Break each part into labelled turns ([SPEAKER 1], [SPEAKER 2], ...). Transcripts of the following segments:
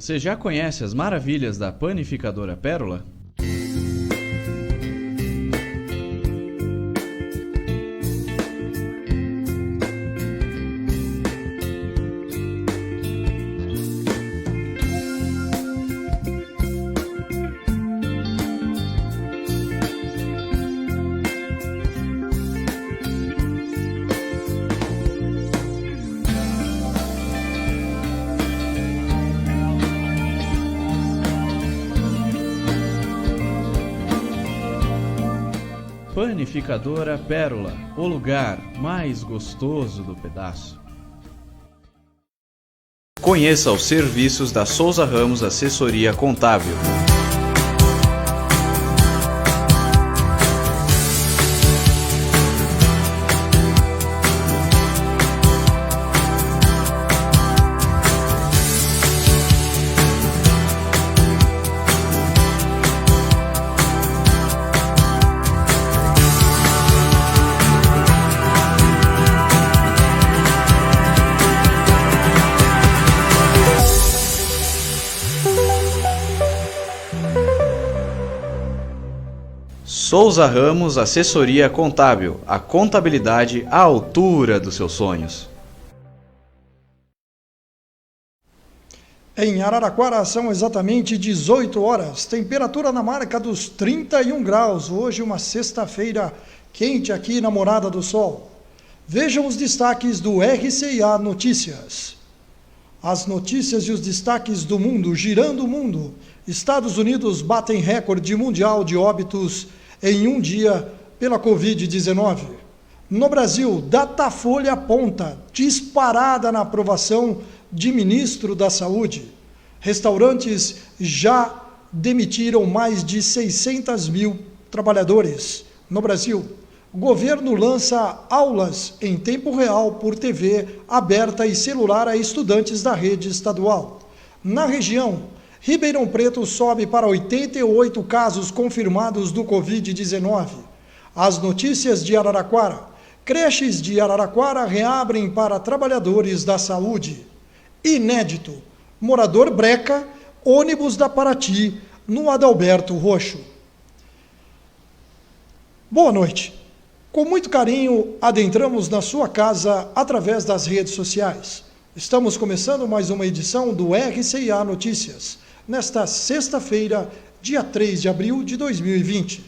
[SPEAKER 1] Você já conhece as maravilhas da Panificadora Pérola? Panificadora Pérola, o lugar mais gostoso do pedaço. Conheça os serviços da Souza Ramos Assessoria Contábil. Souza Ramos Assessoria Contábil, a contabilidade à altura dos seus sonhos.
[SPEAKER 2] Em Araraquara são exatamente 18 horas, temperatura na marca dos 31 graus, hoje uma sexta-feira quente aqui na Morada do Sol. Vejam os destaques do RCA Notícias. As notícias e os destaques do mundo, girando o mundo. Estados Unidos batem recorde mundial de óbitos em um dia pela Covid-19. No Brasil, Datafolha aponta disparada na aprovação de ministro da Saúde. Restaurantes já demitiram mais de 600 mil trabalhadores. No Brasil, o governo lança aulas em tempo real por TV aberta e celular a estudantes da rede estadual. Na região, Ribeirão Preto sobe para 88 casos confirmados do Covid-19. As notícias de Araraquara. Creches de Araraquara reabrem para trabalhadores da saúde. Inédito. Morador breca ônibus da Paraty no Adalberto Roxo. Boa noite. Com muito carinho, adentramos na sua casa através das redes sociais. Estamos começando mais uma edição do RCA Notícias. Nesta sexta-feira, dia 3 de abril de 2020.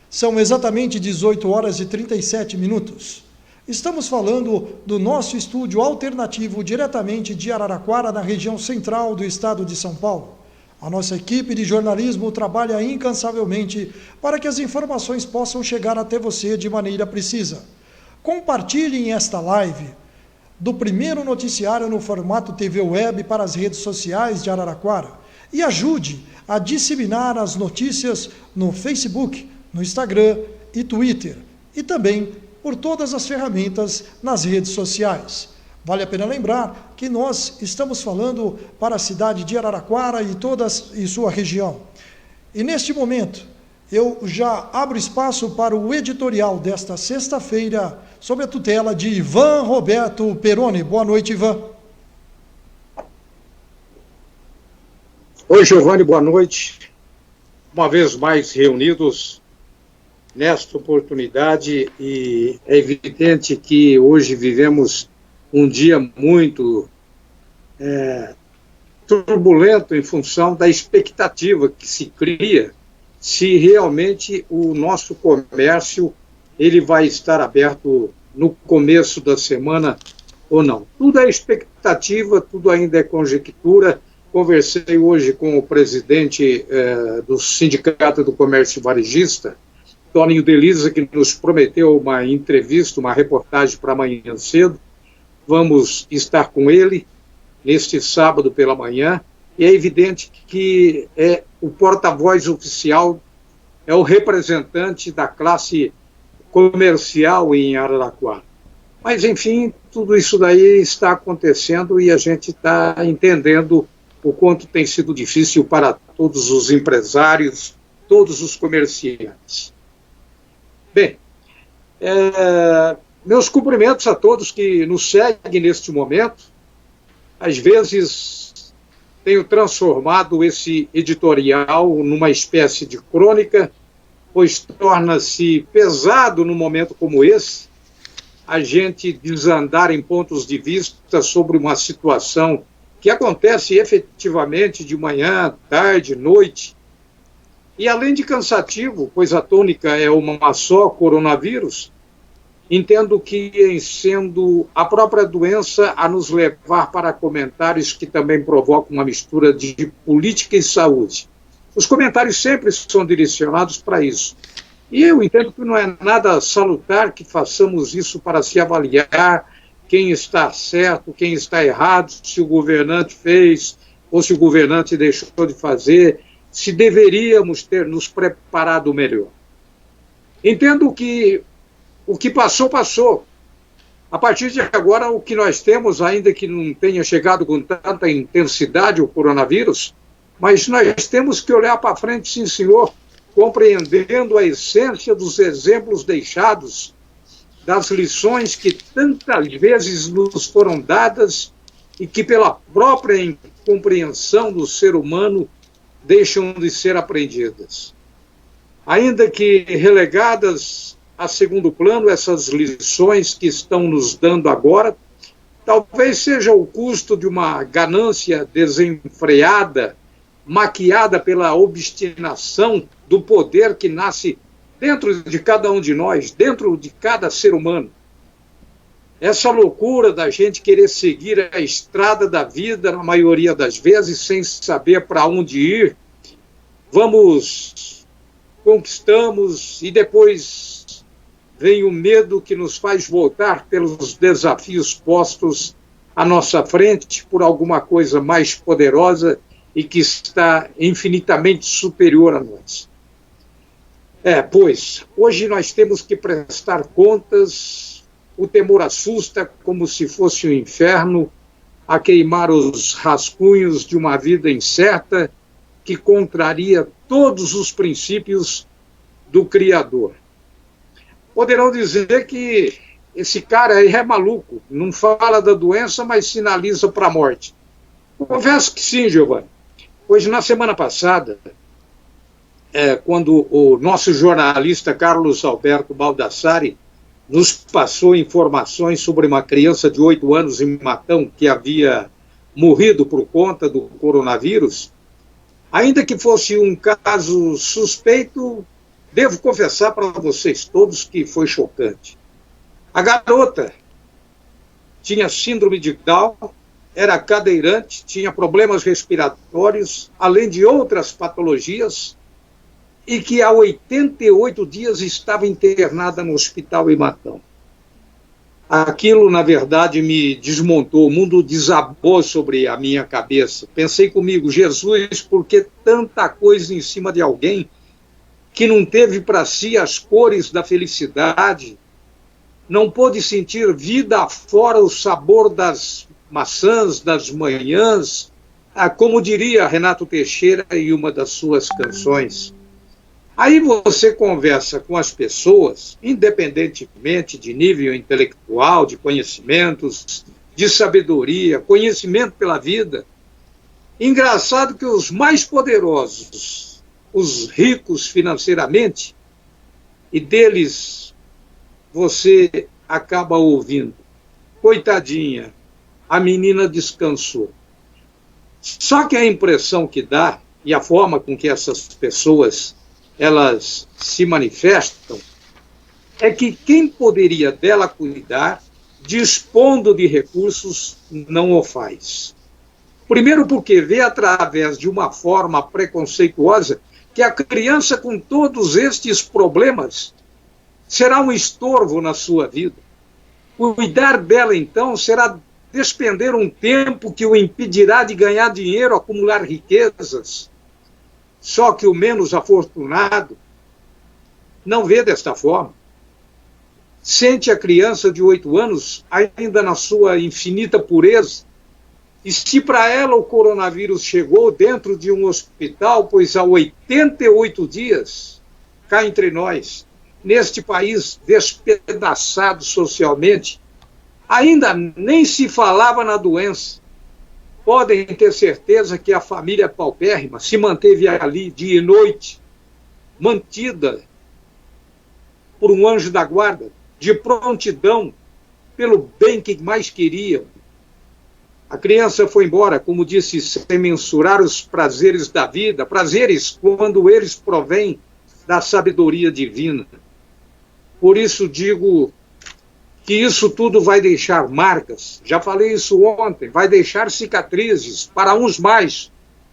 [SPEAKER 2] São exatamente 18 horas e 37 minutos. Estamos falando do nosso estúdio alternativo diretamente de Araraquara, na região central do estado de São Paulo. A nossa equipe de jornalismo trabalha incansavelmente para que as informações possam chegar até você de maneira precisa. Compartilhem esta live do primeiro noticiário no formato TV Web para as redes sociais de Araraquara. E ajude a disseminar as notícias no Facebook, no Instagram e Twitter, e também por todas as ferramentas nas redes sociais. Vale a pena lembrar que nós estamos falando para a cidade de Araraquara e sua região. E neste momento, eu já abro espaço para o editorial desta sexta-feira, sob a tutela de Ivan Roberto Peroni. Boa noite, Ivan.
[SPEAKER 3] Oi, Giovanni, boa noite. Uma vez mais reunidos nesta oportunidade, e é evidente que hoje vivemos um dia muito turbulento em função da expectativa que se cria se realmente o nosso comércio ele vai estar aberto no começo da semana ou não. Tudo é expectativa, tudo ainda é conjectura. Conversei hoje com o presidente do Sindicato do Comércio Varejista, Toninho Delisa, que nos prometeu uma entrevista, uma reportagem para amanhã cedo. Vamos estar com ele neste sábado pela manhã, e é evidente que é o porta-voz oficial, é o representante da classe comercial em Araraquara. Mas, enfim, tudo isso daí está acontecendo e a gente está entendendo o quanto tem sido difícil para todos os empresários, todos os comerciantes. Bem, meus cumprimentos a todos que nos seguem neste momento. Às vezes tenho transformado esse editorial numa espécie de crônica, pois torna-se pesado num momento como esse a gente desandar em pontos de vista sobre uma situação que acontece efetivamente de manhã, tarde, noite, e além de cansativo, pois a tônica é uma só, coronavírus, entendo que em sendo a própria doença a nos levar para comentários que também provocam uma mistura de política e saúde. Os comentários sempre são direcionados para isso. E eu entendo que não é nada salutar que façamos isso para se avaliar quem está certo, quem está errado, se o governante fez ou se o governante deixou de fazer, se deveríamos ter nos preparado melhor. Entendo que o que passou, passou. A partir de agora, o que nós temos, ainda que não tenha chegado com tanta intensidade o coronavírus, mas nós temos que olhar para frente, sim, senhor, compreendendo a essência dos exemplos deixados, das lições que tantas vezes nos foram dadas e que, pela própria incompreensão do ser humano, deixam de ser aprendidas. Ainda que relegadas a segundo plano, essas lições que estão nos dando agora, talvez seja o custo de uma ganância desenfreada, maquiada pela obstinação do poder que nasce dentro de cada um de nós, dentro de cada ser humano. Essa loucura da gente querer seguir a estrada da vida, na maioria das vezes, sem saber para onde ir, conquistamos e depois vem o medo que nos faz voltar pelos desafios postos à nossa frente por alguma coisa mais poderosa e que está infinitamente superior a nós. Pois, hoje nós temos que prestar contas, o temor assusta como se fosse um inferno, a queimar os rascunhos de uma vida incerta que contraria todos os princípios do Criador. Poderão dizer que esse cara aí é maluco, não fala da doença, mas sinaliza para a morte. Confesso que sim, Giovanni. Pois na semana passada, quando o nosso jornalista Carlos Alberto Baldassari nos passou informações sobre uma criança de 8 anos em Matão que havia morrido por conta do coronavírus, ainda que fosse um caso suspeito, devo confessar para vocês todos que foi chocante. A garota tinha síndrome de Down, era cadeirante, tinha problemas respiratórios, além de outras patologias, e que há 88 dias estava internada no hospital em Matão. Aquilo, na verdade, me desmontou, o mundo desabou sobre a minha cabeça. Pensei comigo, Jesus, por que tanta coisa em cima de alguém que não teve para si as cores da felicidade, não pôde sentir vida afora o sabor das maçãs, das manhãs, como diria Renato Teixeira em uma das suas canções. Aí você conversa com as pessoas, independentemente de nível intelectual, de conhecimentos, de sabedoria, conhecimento pela vida. Engraçado que os mais poderosos, os ricos financeiramente, e deles você acaba ouvindo: coitadinha, a menina descansou. Só que a impressão que dá, e a forma com que essas pessoas elas se manifestam, é que quem poderia dela cuidar, dispondo de recursos, não o faz. Primeiro porque vê através de uma forma preconceituosa que a criança com todos estes problemas será um estorvo na sua vida. Cuidar dela, então, será despender um tempo que o impedirá de ganhar dinheiro, acumular riquezas. Só que o menos afortunado não vê desta forma. Sente a criança de 8 anos ainda na sua infinita pureza. E se para ela o coronavírus chegou dentro de um hospital, pois há 88 dias, cá entre nós, neste país despedaçado socialmente, ainda nem se falava na doença. podem ter certeza que a família paupérrima se manteve ali dia e noite, mantida por um anjo da guarda, de prontidão, pelo bem que mais queriam. A criança foi embora, como disse, sem mensurar os prazeres da vida, prazeres quando eles provêm da sabedoria divina. Por isso digo que isso tudo vai deixar marcas, já falei isso ontem, vai deixar cicatrizes, para uns mais,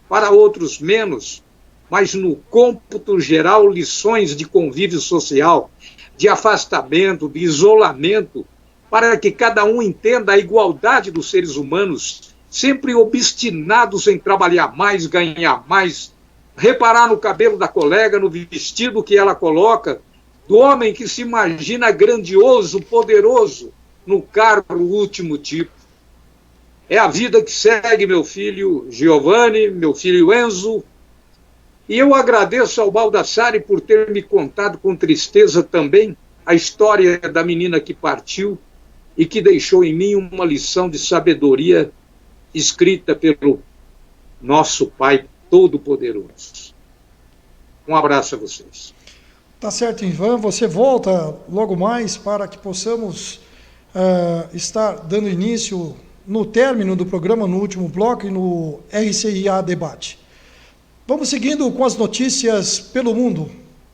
[SPEAKER 3] para outros menos, mas no cômputo geral, lições de convívio social, de afastamento, de isolamento, para que cada um entenda a igualdade dos seres humanos, sempre obstinados em trabalhar mais, ganhar mais, reparar no cabelo da colega, no vestido que ela coloca, do homem que se imagina grandioso, poderoso, no cargo último tipo. É a vida que segue, meu filho Giovanni, meu filho Enzo, e eu agradeço ao Baldassare por ter me contado com tristeza também a história da menina que partiu e que deixou em mim uma lição de sabedoria escrita pelo nosso Pai Todo-Poderoso. Um abraço a vocês.
[SPEAKER 2] Tá certo, Ivan. Você volta logo mais para que possamos estar dando início no término do programa, no último bloco e no RCIA Debate. Vamos seguindo com as notícias pelo mundo.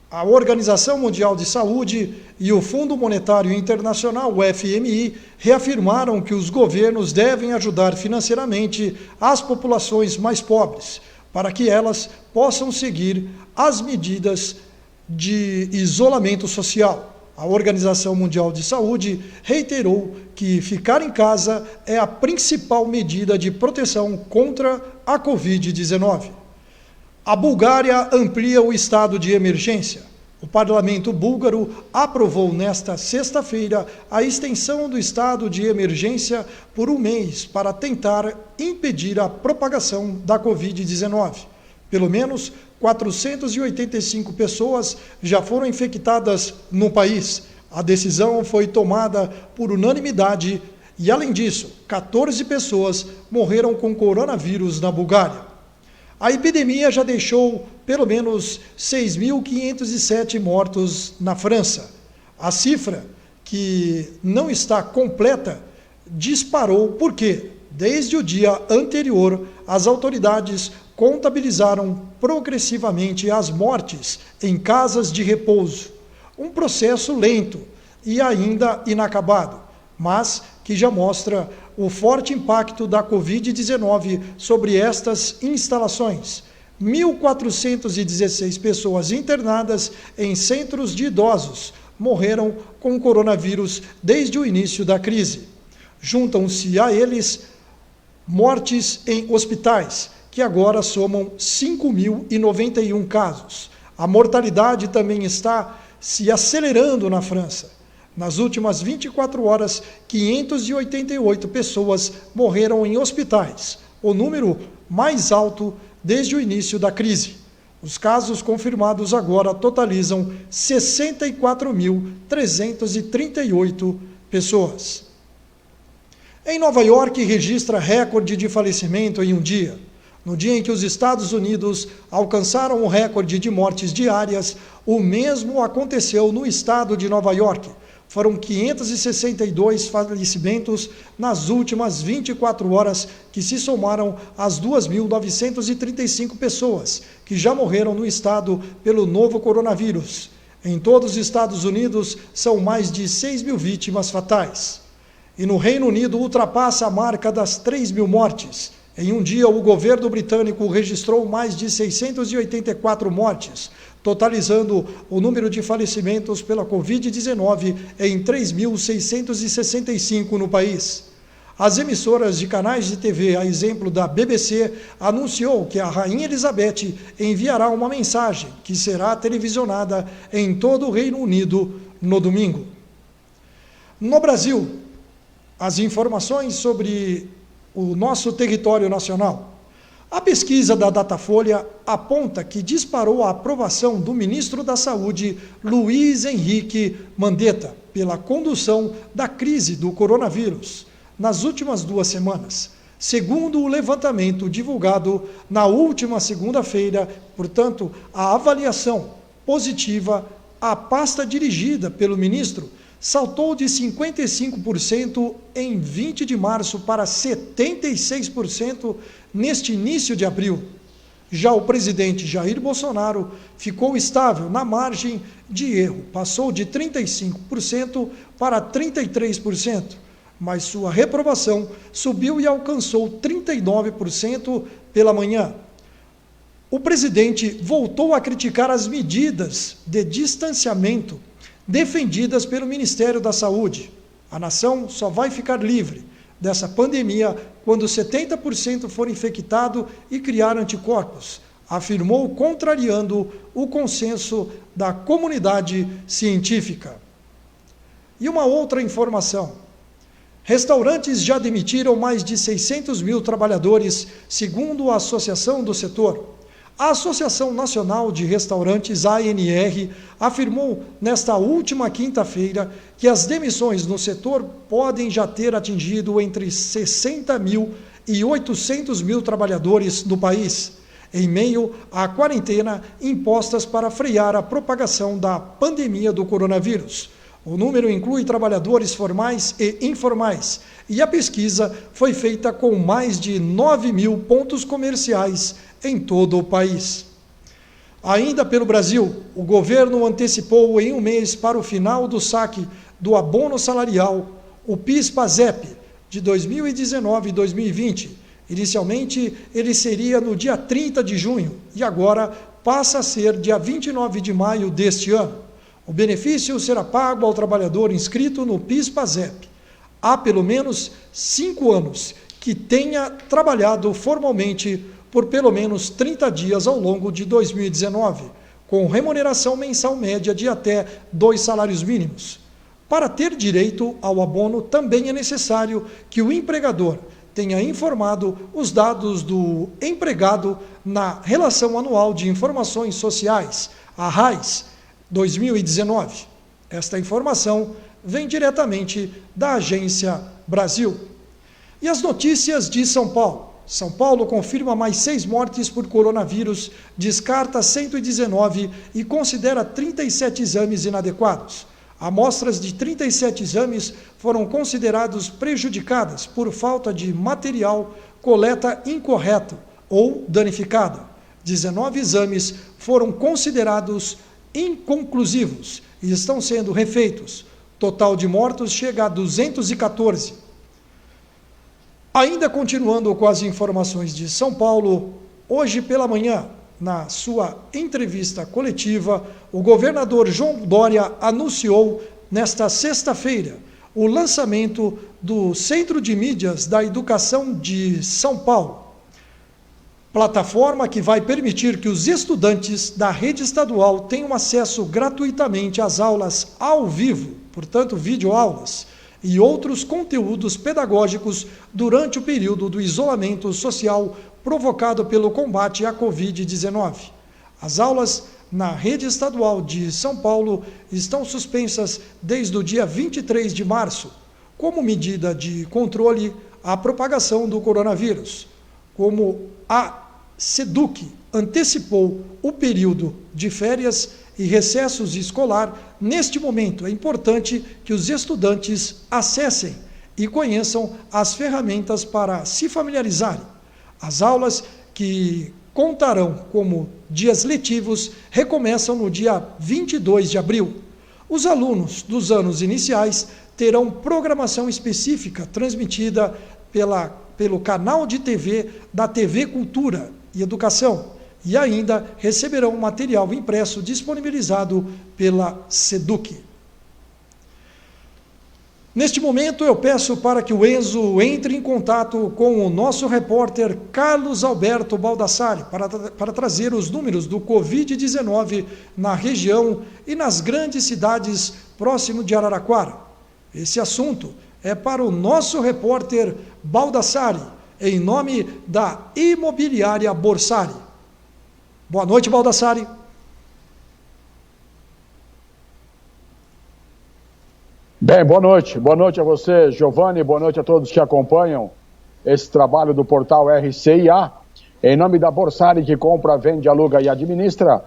[SPEAKER 2] A Organização Mundial de Saúde e o Fundo Monetário Internacional, o FMI, reafirmaram que os governos devem ajudar financeiramente as populações mais pobres, para que elas possam seguir as medidas de isolamento social. A Organização Mundial de Saúde reiterou que ficar em casa é a principal medida de proteção contra a Covid-19. A Bulgária amplia o estado de emergência. O parlamento búlgaro aprovou nesta sexta-feira a extensão do estado de emergência por um mês para tentar impedir a propagação da Covid-19. Pelo menos 485 pessoas já foram infectadas no país. A decisão foi tomada por unanimidade e, além disso, 14 pessoas morreram com coronavírus na Bulgária. A epidemia já deixou pelo menos 6.507 mortos na França. A cifra, que não está completa, disparou porque, desde o dia anterior, as autoridades contabilizaram progressivamente as mortes em casas de repouso. Um processo lento e ainda inacabado, mas que já mostra o forte impacto da Covid-19 sobre estas instalações. 1.416 pessoas internadas em centros de idosos morreram com coronavírus desde o início da crise. Juntam-se a eles mortes em hospitais, que agora somam 5.091 casos. A mortalidade também está se acelerando na França. Nas últimas 24 horas, 588 pessoas morreram em hospitais, o número mais alto desde o início da crise. Os casos confirmados agora totalizam 64.338 pessoas. Em Nova York, registra recorde de falecimento em um dia. No dia em que os Estados Unidos alcançaram o recorde de mortes diárias, o mesmo aconteceu no estado de Nova York. Foram 562 falecimentos nas últimas 24 horas, que se somaram às 2.935 pessoas que já morreram no estado pelo novo coronavírus. Em todos os Estados Unidos, são mais de 6.000 vítimas fatais. E no Reino Unido, ultrapassa a marca das 3.000 mortes. Em um dia, o governo britânico registrou mais de 684 mortes, totalizando o número de falecimentos pela Covid-19 em 3.665 no país. As emissoras de canais de TV, a exemplo da BBC, anunciou que a Rainha Elizabeth enviará uma mensagem que será televisionada em todo o Reino Unido no domingo. No Brasil, as informações sobre o nosso território nacional. A pesquisa da Datafolha aponta que disparou a aprovação do ministro da Saúde, Luiz Henrique Mandetta, pela condução da crise do coronavírus. Nas últimas 2 semanas, Segundo o levantamento divulgado na última segunda-feira, portanto, a avaliação positiva à pasta dirigida pelo ministro saltou de 55% em 20 de março para 76% neste início de abril. Já o presidente Jair Bolsonaro ficou estável na margem de erro, passou de 35% para 33%, mas sua reprovação subiu e alcançou 39% pela manhã. O presidente voltou a criticar as medidas de distanciamento defendidas pelo Ministério da Saúde. A nação só vai ficar livre dessa pandemia quando 70% for infectado e criar anticorpos, afirmou, contrariando o consenso da comunidade científica. E uma outra informação: restaurantes já demitiram mais de 600 mil trabalhadores, segundo a Associação do Setor. A Associação Nacional de Restaurantes, ANR, afirmou nesta última quinta-feira que as demissões no setor podem já ter atingido entre 60 mil e 800 mil trabalhadores no país, em meio à quarentena impostas para frear a propagação da pandemia do coronavírus. O número inclui trabalhadores formais e informais, e a pesquisa foi feita com mais de 9 mil pontos comerciais em todo o país. Ainda pelo Brasil, o governo antecipou em um mês para o final do saque do abono salarial, o PIS/PASEP, de 2019 e 2020. Inicialmente, ele seria no dia 30 de junho e agora passa a ser dia 29 de maio deste ano. O benefício será pago ao trabalhador inscrito no PIS/PASEP há pelo menos 5 anos que tenha trabalhado formalmente por pelo menos 30 dias ao longo de 2019, com remuneração mensal média de até 2 salários mínimos. Para ter direito ao abono, também é necessário que o empregador tenha informado os dados do empregado na Relação Anual de Informações Sociais, a RAIS, 2019. Esta informação vem diretamente da Agência Brasil. E as notícias de São Paulo. São Paulo confirma mais 6 mortes por coronavírus, descarta 119 e considera 37 exames inadequados. Amostras de 37 exames foram consideradas prejudicadas por falta de material, coleta incorreta ou danificada. 19 exames foram considerados inconclusivos e estão sendo refeitos. Total de mortos chega a 214. Ainda continuando com as informações de São Paulo, hoje pela manhã, na sua entrevista coletiva, o governador João Dória anunciou, nesta sexta-feira, o lançamento do Centro de Mídias da Educação de São Paulo, plataforma que vai permitir que os estudantes da rede estadual tenham acesso gratuitamente às aulas ao vivo, portanto, videoaulas, e outros conteúdos pedagógicos durante o período do isolamento social provocado pelo combate à Covid-19. As aulas na rede estadual de São Paulo estão suspensas desde o dia 23 de março, como medida de controle à propagação do coronavírus. Como a SEDUC antecipou o período de férias e recessos escolar, neste momento é importante que os estudantes acessem e conheçam as ferramentas para se familiarizarem. As aulas, que contarão como dias letivos, recomeçam no dia 22 de abril. Os alunos dos anos iniciais terão programação específica transmitida pelo canal de TV da TV Cultura e Educação, e ainda receberão material impresso disponibilizado pela SEDUC. Neste momento, eu peço para que o Enzo entre em contato com o nosso repórter Carlos Alberto Baldassari para trazer os números do Covid-19 na região e nas grandes cidades próximo de Araraquara. Esse assunto é para o nosso repórter Baldassari, em nome da Imobiliária Borsari. Boa noite, Baldassari.
[SPEAKER 4] Bem, boa noite. Boa noite a você, Giovanni. Boa noite a todos que acompanham esse trabalho do portal RCIA. Em nome da Borsari, que compra, vende, aluga e administra,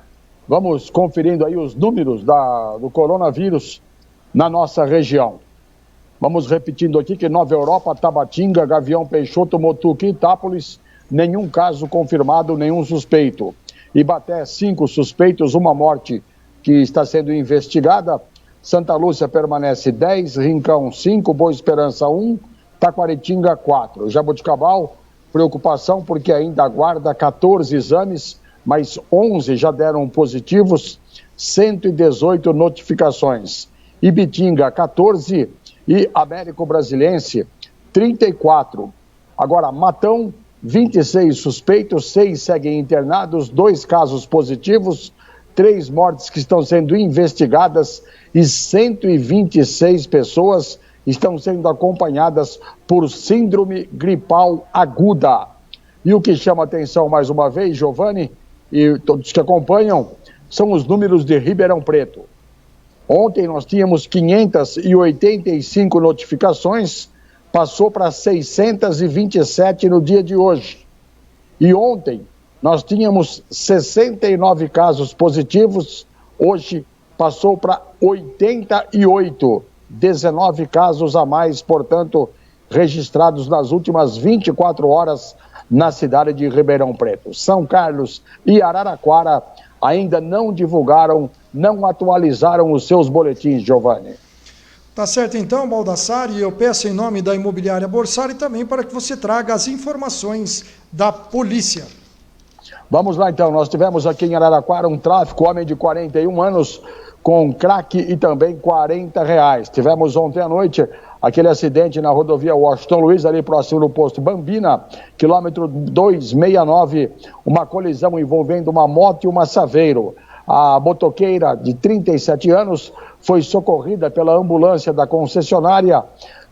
[SPEAKER 4] vamos conferindo aí os números do coronavírus na nossa região. Vamos repetindo aqui que Nova Europa, Tabatinga, Gavião Peixoto, Motuca e Itápolis, nenhum caso confirmado, nenhum suspeito. Ibaté, 5 suspeitos, uma morte que está sendo investigada. Santa Lúcia permanece 10, Rincão 5, Boa Esperança 1, Taquaritinga 4. Jaboticabal, preocupação porque ainda aguarda 14 exames, mas 11 já deram positivos, 118 notificações. Ibitinga 14 e Américo Brasilense 34. Agora, Matão, 26 suspeitos, 6 seguem internados, 2 casos positivos, 3 mortes que estão sendo investigadas e 126 pessoas estão sendo acompanhadas por síndrome gripal aguda. E o que chama atenção mais uma vez, Giovanni, e todos que acompanham, são os números de Ribeirão Preto. Ontem nós tínhamos 585 notificações, passou para 627 no dia de hoje. E ontem nós tínhamos 69 casos positivos, hoje passou para 88, 19 casos a mais, portanto, registrados nas últimas 24 horas na cidade de Ribeirão Preto. São Carlos e Araraquara ainda não divulgaram, não atualizaram os seus boletins, Giovanni.
[SPEAKER 2] Tá certo então, Baldassari, eu peço em nome da Imobiliária Borsari também para que você traga as informações da polícia.
[SPEAKER 4] Vamos lá então, nós tivemos aqui em Araraquara um tráfico, homem de 41 anos com crack e também R$40. Tivemos ontem à noite aquele acidente na rodovia Washington Luiz, ali próximo do posto Bambina, quilômetro 269, uma colisão envolvendo uma moto e uma Saveiro. A motoqueira de 37 anos foi socorrida pela ambulância da concessionária,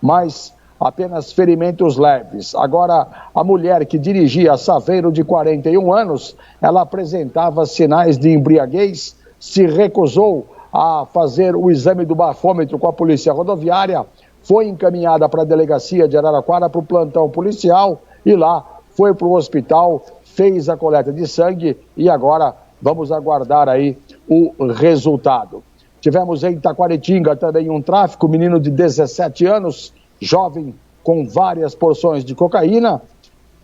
[SPEAKER 4] mas apenas ferimentos leves. Agora, a mulher que dirigia a Saveiro de 41 anos, ela apresentava sinais de embriaguez, se recusou a fazer o exame do bafômetro com a polícia rodoviária, foi encaminhada para a delegacia de Araraquara para o plantão policial e lá foi para o hospital, fez a coleta de sangue e agora vamos aguardar aí o resultado. Tivemos em Taquaritinga também um tráfico, menino de 17 anos, jovem com várias porções de cocaína,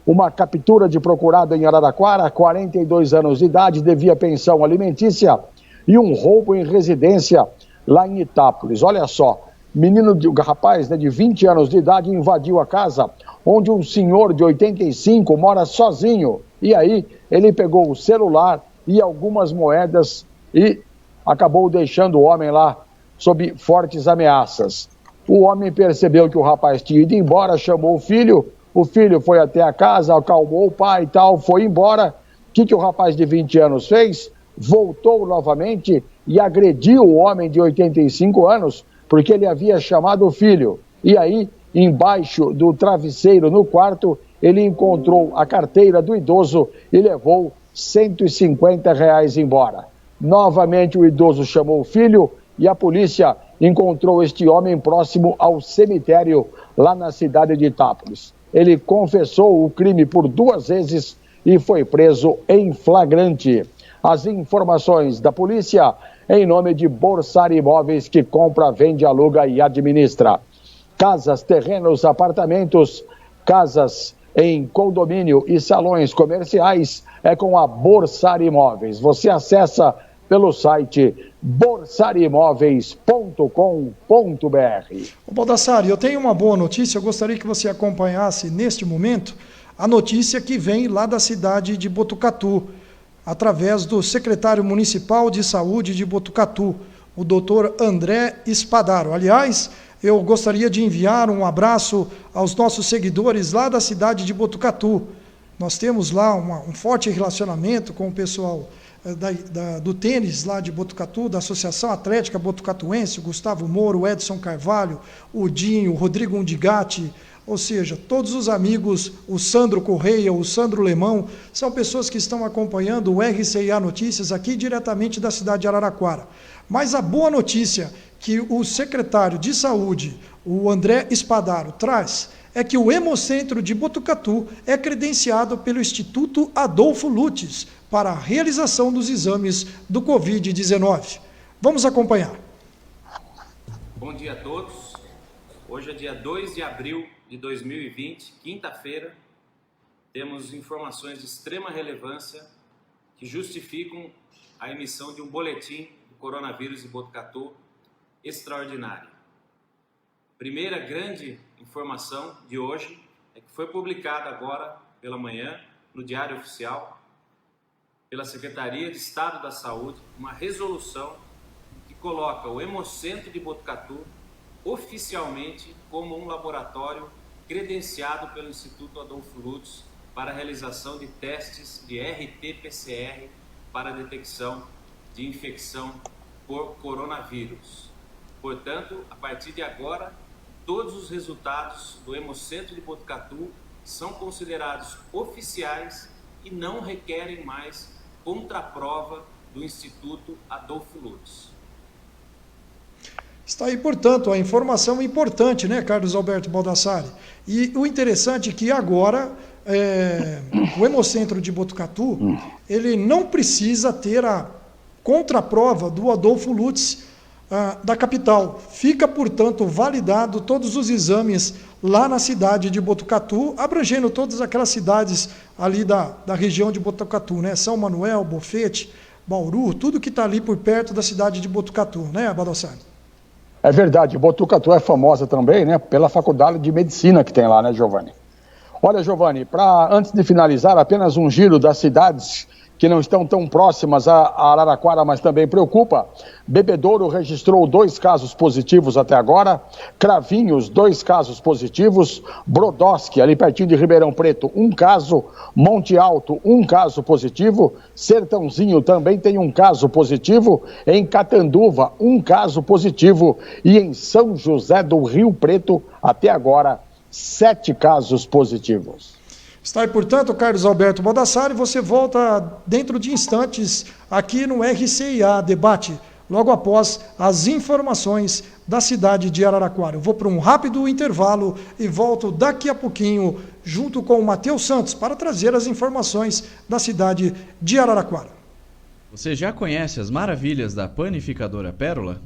[SPEAKER 4] uma captura de procurado em Araraquara, 42 anos de idade, devia pensão alimentícia e um roubo em residência lá em Itápolis. Olha só, rapaz de 20 anos de idade invadiu a casa onde um senhor de 85 mora sozinho e aí ele pegou o celular e algumas moedas e acabou deixando o homem lá sob fortes ameaças. O homem percebeu que o rapaz tinha ido embora, chamou o filho foi até a casa, acalmou o pai e tal, foi embora. O que o rapaz de 20 anos fez? Voltou novamente e agrediu o homem de 85 anos, porque ele havia chamado o filho. E aí, embaixo do travesseiro no quarto, ele encontrou a carteira do idoso e levou R$150 embora. Novamente o idoso chamou o filho e a polícia encontrou este homem próximo ao cemitério lá na cidade de Itápolis. Ele confessou o crime por 2 vezes e foi preso em flagrante. As informações da polícia em nome de Borsari Imóveis, que compra, vende, aluga e administra. Casas, terrenos, apartamentos, casas em condomínio e salões comerciais é com a Borsari Imóveis. Você acessa pelo site borsarimóveis.com.br.
[SPEAKER 2] Baldassari, eu tenho uma boa notícia, eu gostaria que você acompanhasse neste momento a notícia que vem lá da cidade de Botucatu, através do secretário municipal de saúde de Botucatu, o doutor André Spadaro. Aliás, eu gostaria de enviar um abraço aos nossos seguidores lá da cidade de Botucatu. Nós temos lá um forte relacionamento com o pessoal do tênis lá de Botucatu, da Associação Atlética Botucatuense, o Gustavo Moro, o Edson Carvalho, o Dinho, o Rodrigo Undigatti, ou seja, todos os amigos, o Sandro Correia, o Sandro Lemão, são pessoas que estão acompanhando o RCIA Notícias aqui diretamente da cidade de Araraquara. Mas a boa notícia que o secretário de Saúde, o André Spadaro, traz é que o Hemocentro de Botucatu é credenciado pelo Instituto Adolfo Lutz para a realização dos exames do Covid-19. Vamos acompanhar.
[SPEAKER 5] Bom dia a todos. Hoje é dia 2 de abril de 2020, quinta-feira. Temos informações de extrema relevância que justificam a emissão de um boletim do coronavírus em Botucatu extraordinário. Primeira grande informação de hoje é que foi publicada agora pela manhã no Diário Oficial pela Secretaria de Estado da Saúde uma resolução que coloca o Hemocentro de Botucatu oficialmente como um laboratório credenciado pelo Instituto Adolfo Lutz para a realização de testes de RT-PCR para a detecção de infecção por coronavírus. Portanto, a partir de agora, todos os resultados do Hemocentro de Botucatu são considerados oficiais e não requerem mais contraprova do Instituto Adolfo Lutz.
[SPEAKER 2] Está aí, portanto, a informação importante, né, Carlos Alberto Baldassari? E o interessante é que agora o Hemocentro de Botucatu, ele não precisa ter a contraprova do Adolfo Lutz da capital. Fica, portanto, validado todos os exames lá na cidade de Botucatu, abrangendo todas aquelas cidades ali da região de Botucatu, né? São Manuel, Bofete, Bauru, tudo que está ali por perto da cidade de Botucatu, né, Baldassari?
[SPEAKER 4] É verdade, Botucatu é famosa também, né, pela faculdade de medicina que tem lá, né, Giovanni? Olha, Giovanni, antes de finalizar, apenas um giro das cidades que não estão tão próximas a Araraquara, mas também preocupa. Bebedouro registrou 2 casos positivos até agora, Cravinhos, 2 casos positivos, Brodowski, ali pertinho de Ribeirão Preto, 1 caso, Monte Alto, 1 caso positivo, Sertãozinho também tem 1 caso positivo, em Catanduva, 1 caso positivo e em São José do Rio Preto, até agora, 7 casos positivos.
[SPEAKER 2] Está aí, portanto, Carlos Alberto Baldassari, você volta dentro de instantes aqui no RCIA Debate, logo após as informações da cidade de Araraquara. Eu vou para um rápido intervalo e volto daqui a pouquinho junto com o Matheus Santos para trazer as informações da cidade de Araraquara.
[SPEAKER 1] Você já conhece as maravilhas da Panificadora Pérola?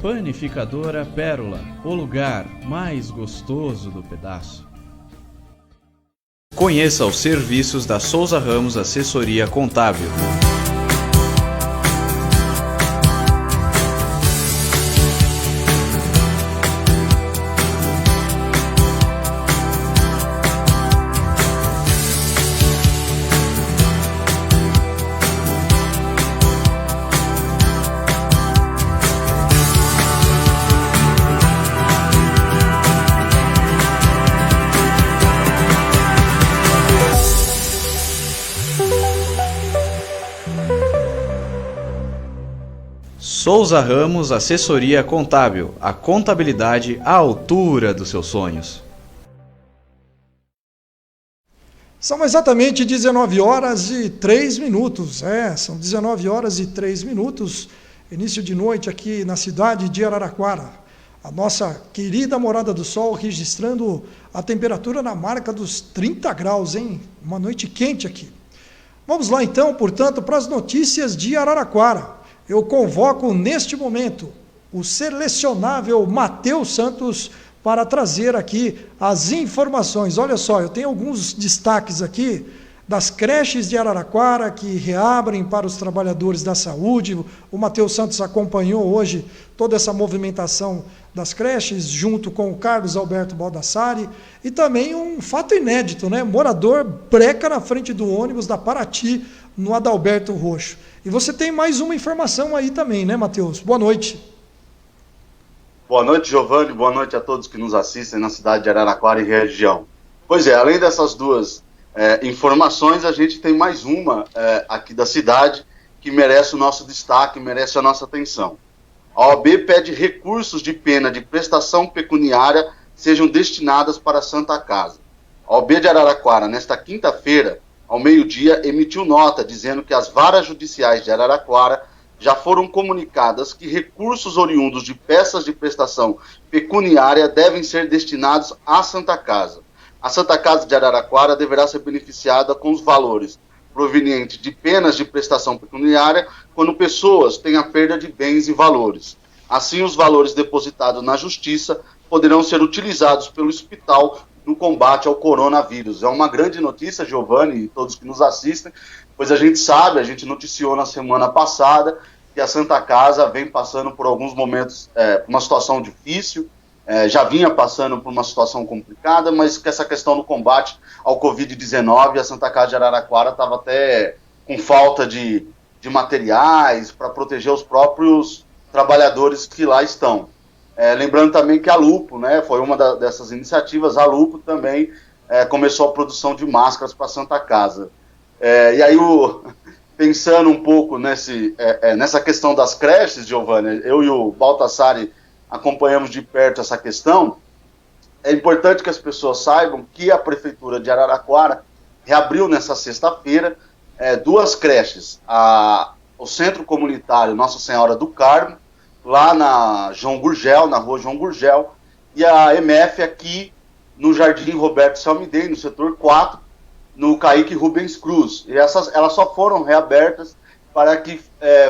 [SPEAKER 1] Panificadora Pérola, o lugar mais gostoso do pedaço. Conheça os serviços da Souza Ramos Assessoria Contábil. Souza Ramos Assessoria Contábil, a contabilidade à altura dos seus sonhos.
[SPEAKER 2] São exatamente 19 horas e 3 minutos, são 19 horas e 3 minutos, início de noite aqui na cidade de Araraquara. A nossa querida Morada do Sol registrando a temperatura na marca dos 30 graus, hein? Uma noite quente aqui. Vamos lá então, portanto, para as notícias de Araraquara. Eu convoco neste momento o selecionável Matheus Santos para trazer aqui as informações. Olha só, eu tenho alguns destaques aqui das creches de Araraquara que reabrem para os trabalhadores da saúde. O Matheus Santos acompanhou hoje toda essa movimentação das creches, junto com o Carlos Alberto Baldassari, e também um fato inédito, né? Morador breca na frente do ônibus da Paraty, no Adalberto Roxo. E você tem mais uma informação aí também, né, Matheus? Boa noite.
[SPEAKER 6] Boa noite, Giovanni. Boa noite a todos que nos assistem na cidade de Araraquara e região. Pois é, além dessas duas informações, a gente tem mais uma aqui da cidade que merece o nosso destaque, merece a nossa atenção. A OAB pede recursos de pena de prestação pecuniária sejam destinadas para a Santa Casa. A OAB de Araraquara, nesta quinta-feira, ao meio-dia, emitiu nota dizendo que as varas judiciais de Araraquara já foram comunicadas que recursos oriundos de peças de prestação pecuniária devem ser destinados à Santa Casa. A Santa Casa de Araraquara deverá ser beneficiada com os valores provenientes de penas de prestação pecuniária quando pessoas têm a perda de bens e valores. Assim, os valores depositados na Justiça poderão ser utilizados pelo hospital no combate ao coronavírus. É uma grande notícia, Giovanni, e todos que nos assistem, pois a gente sabe, a gente noticiou na semana passada que a Santa Casa vem passando por alguns momentos, uma situação difícil, já vinha passando por uma situação complicada, mas que essa questão do combate ao Covid-19, a Santa Casa de Araraquara estava até com falta de materiais para proteger os próprios trabalhadores que lá estão. Lembrando também que a Lupo, né, foi uma dessas iniciativas, a Lupo também começou a produção de máscaras para a Santa Casa. E aí, pensando um pouco nessa questão das creches, Giovanni, eu e o Baltassari acompanhamos de perto essa questão. É importante que as pessoas saibam que a Prefeitura de Araraquara reabriu nessa sexta-feira 2 creches, o Centro Comunitário Nossa Senhora do Carmo, lá na João Gurgel, na rua João Gurgel, e a MF aqui no Jardim Roberto Salmidei, no setor 4, no Caíque Rubens Cruz. E elas só foram reabertas para que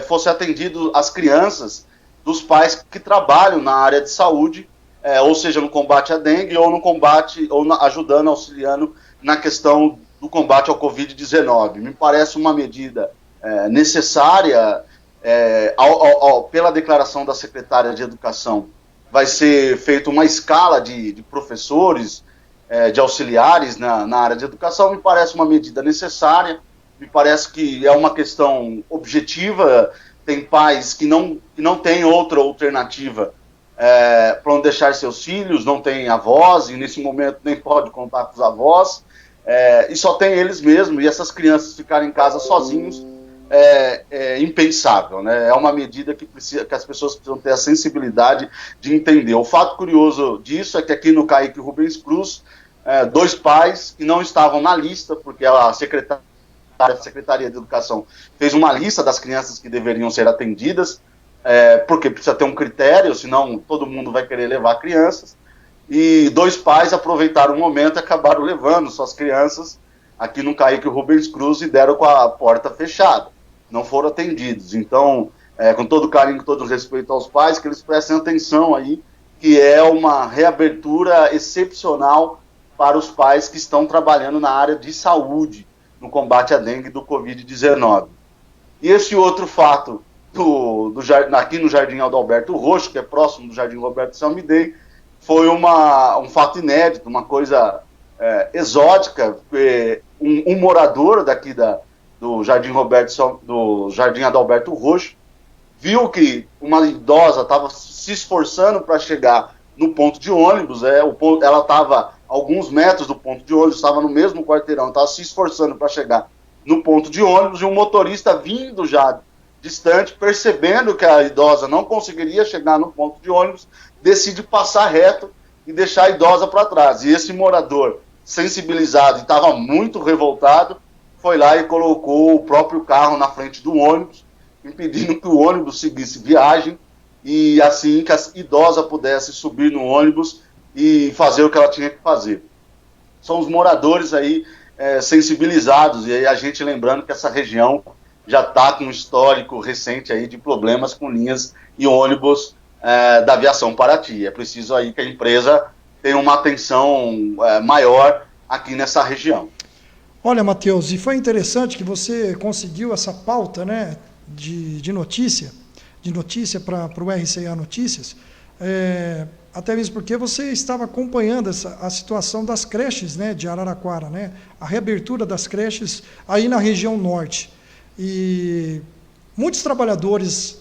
[SPEAKER 6] fosse atendido as crianças dos pais que trabalham na área de saúde, ou seja, no combate à dengue, ou no combate, ajudando, auxiliando na questão do combate ao Covid-19. Me parece uma medida necessária. Pela declaração da secretária de Educação, vai ser feita uma escala de professores, de auxiliares na área de educação. Me parece uma medida necessária, me parece que é uma questão objetiva. Tem pais que não têm outra alternativa para não deixar seus filhos, não tem avós, e nesse momento nem pode contar com os avós, e só tem eles mesmos, e essas crianças ficarem em casa sozinhos é impensável, né? É uma medida que as pessoas precisam ter a sensibilidade de entender. O fato curioso disso é que aqui no Caíque Rubens Cruz, 2 pais que não estavam na lista, porque a Secretaria de Educação fez uma lista das crianças que deveriam ser atendidas, porque precisa ter um critério, senão todo mundo vai querer levar crianças, e 2 pais aproveitaram o momento e acabaram levando suas crianças aqui no Caíque Rubens Cruz e deram com a porta fechada, não foram atendidos. Então, com todo carinho, com todo respeito aos pais, que eles prestem atenção aí, que é uma reabertura excepcional para os pais que estão trabalhando na área de saúde, no combate à dengue do Covid-19. E esse outro fato, aqui no Jardim Adalberto Roxo, que é próximo do Jardim Roberto Salmidei, foi um fato inédito, uma coisa exótica. Um morador daqui do Jardim Adalberto Roxo viu que uma idosa estava se esforçando para chegar no ponto de ônibus. Ela estava alguns metros do ponto de ônibus, estava no mesmo quarteirão, estava se esforçando para chegar no ponto de ônibus, e um motorista vindo já distante, percebendo que a idosa não conseguiria chegar no ponto de ônibus, decide passar reto e deixar a idosa para trás. E esse morador, sensibilizado e estava muito revoltado, foi lá e colocou o próprio carro na frente do ônibus, impedindo que o ônibus seguisse viagem, e assim que a idosa pudesse subir no ônibus e fazer o que ela tinha que fazer. São os moradores aí sensibilizados, e aí a gente lembrando que essa região já está com um histórico recente aí de problemas com linhas e ônibus da aviação Paraty. É preciso aí que a empresa tenha uma atenção maior aqui nessa região.
[SPEAKER 2] Olha, Matheus, e foi interessante que você conseguiu essa pauta, né, de notícia para o RCA Notícias, até mesmo porque você estava acompanhando a situação das creches, né, de Araraquara, né, a reabertura das creches aí na região norte. E muitos trabalhadores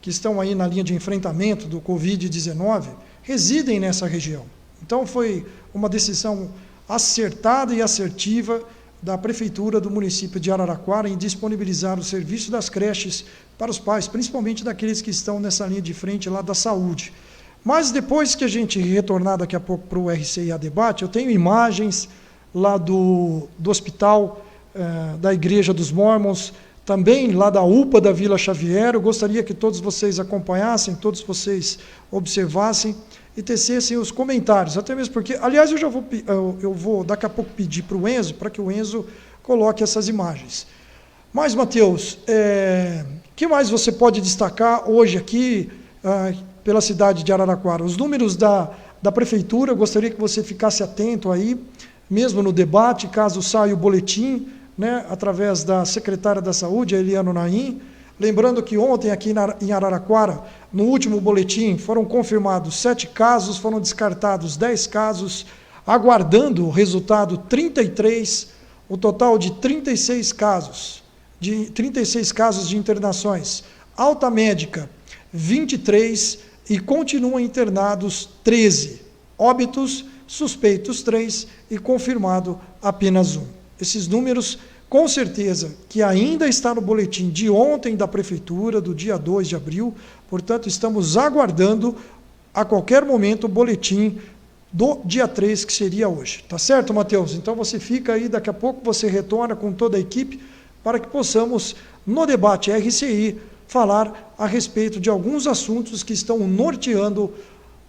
[SPEAKER 2] que estão aí na linha de enfrentamento do Covid-19 residem nessa região. Então foi uma decisão acertada e assertiva da Prefeitura do município de Araraquara em disponibilizar o serviço das creches para os pais, principalmente daqueles que estão nessa linha de frente lá da saúde. Mas depois que a gente retornar daqui a pouco para o RCIA Debate, eu tenho imagens lá do hospital da Igreja dos Mórmons, também lá da UPA da Vila Xavier. Eu gostaria que todos vocês acompanhassem, todos vocês observassem e tecessem os comentários, até mesmo porque, aliás, eu vou daqui a pouco pedir para o Enzo, para que o Enzo coloque essas imagens. Mas, Matheus, que mais você pode destacar hoje aqui pela cidade de Araraquara? Os números da Prefeitura, eu gostaria que você ficasse atento aí, mesmo no debate, caso saia o boletim, né, através da secretária da Saúde, a Eliana Naim. Lembrando que ontem aqui em Araraquara, no último boletim, foram confirmados 7 casos, foram descartados 10 casos, aguardando o resultado 33, o total de 36 casos de internações. Alta médica, 23, e continuam internados 13. Óbitos, suspeitos 3 e confirmado apenas 1. Esses números, com certeza, que ainda está no boletim de ontem da Prefeitura, do dia 2 de abril, portanto, estamos aguardando a qualquer momento o boletim do dia 3, que seria hoje. Tá certo, Matheus? Então você fica aí, daqui a pouco você retorna com toda a equipe para que possamos, no debate RCI, falar a respeito de alguns assuntos que estão norteando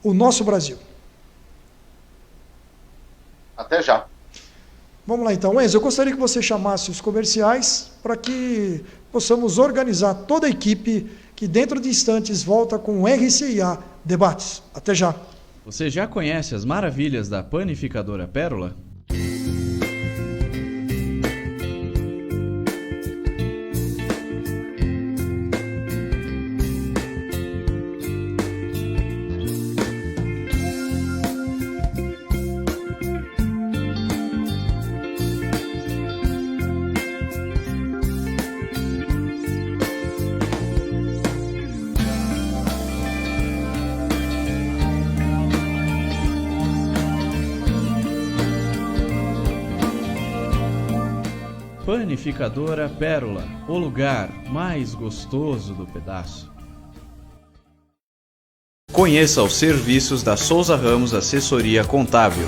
[SPEAKER 2] o nosso Brasil.
[SPEAKER 6] Até já.
[SPEAKER 2] Vamos lá então, Enzo, eu gostaria que você chamasse os comerciais para que possamos organizar toda a equipe que dentro de instantes volta com o RCIA Debates. Até já.
[SPEAKER 1] Você já conhece as maravilhas da Panificadora Pérola? Panificadora Pérola, o lugar mais gostoso do pedaço. Conheça os serviços da Souza Ramos Assessoria Contábil.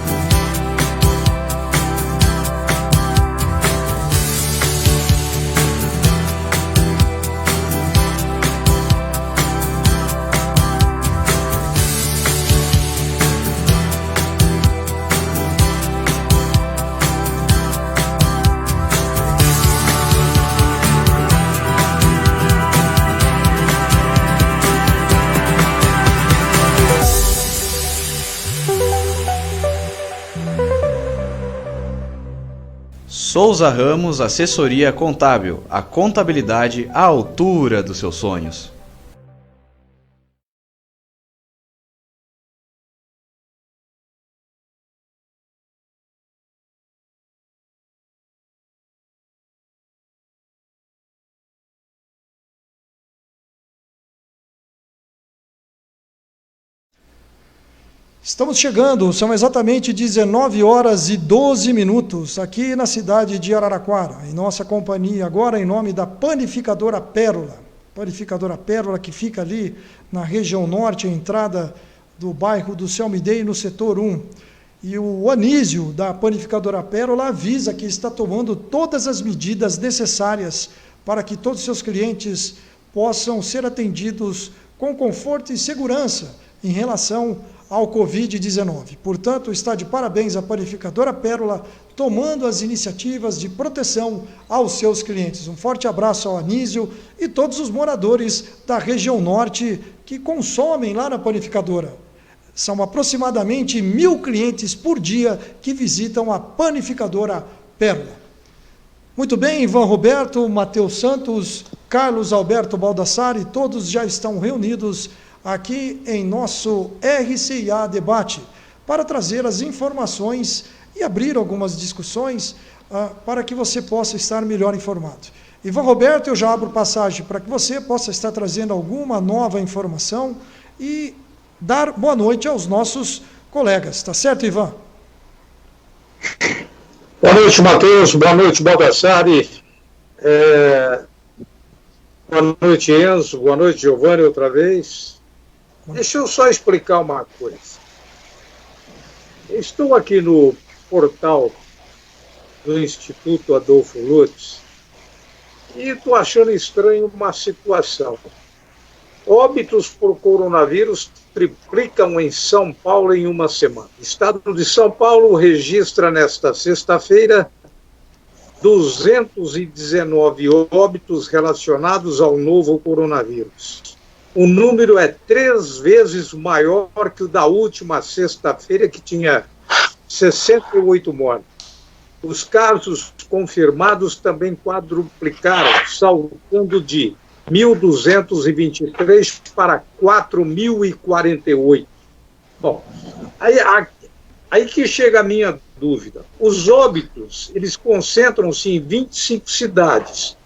[SPEAKER 1] Souza Ramos Assessoria Contábil, a contabilidade à altura dos seus sonhos.
[SPEAKER 2] Estamos chegando, são exatamente 19 horas e 12 minutos, aqui na cidade de Araraquara, em nossa companhia, agora em nome da Panificadora Pérola. Panificadora Pérola, que fica ali na região norte, a entrada do bairro do Celmidei, no setor 1. E o Anísio, da Panificadora Pérola, avisa que está tomando todas as medidas necessárias para que todos os seus clientes possam ser atendidos com conforto e segurança em relação ao Covid-19. Portanto, está de parabéns a Panificadora Pérola, tomando as iniciativas de proteção aos seus clientes. Um forte abraço ao Anísio e todos os moradores da região norte que consomem lá na Panificadora. São aproximadamente 1.000 clientes por dia que visitam a Panificadora Pérola. Muito bem, Ivan Roberto, Matheus Santos, Carlos Alberto Baldassari, todos já estão reunidos aqui em nosso RCIA Debate, para trazer as informações e abrir algumas discussões para que você possa estar melhor informado. Ivan Roberto, eu já abro passagem para que você possa estar trazendo alguma nova informação e dar boa noite aos nossos colegas. Tá certo, Ivan?
[SPEAKER 3] Boa noite, Matheus. Boa noite, Baldassari. Boa noite, Enzo. Boa noite, Giovanni, outra vez. Deixa eu só explicar uma coisa. Estou aqui no portal do Instituto Adolfo Lutz e estou achando estranho uma situação. Óbitos por coronavírus triplicam em São Paulo em uma semana. O estado de São Paulo registra nesta sexta-feira 219 óbitos relacionados ao novo coronavírus. O número é 3 vezes maior que o da última sexta-feira, que tinha 68 mortes. Os casos confirmados também quadruplicaram, saltando de 1.223 para 4.048. Bom, aí que chega a minha dúvida. Os óbitos, eles concentram-se em 25 cidades,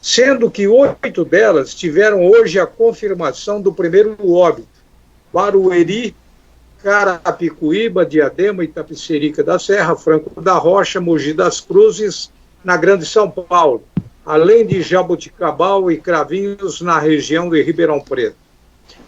[SPEAKER 3] sendo que 8 delas tiveram hoje a confirmação do primeiro óbito. Barueri, Carapicuíba, Diadema, Itapecerica da Serra, Franco da Rocha, Mogi das Cruzes, na Grande São Paulo, além de Jaboticabal e Cravinhos, na região de Ribeirão Preto.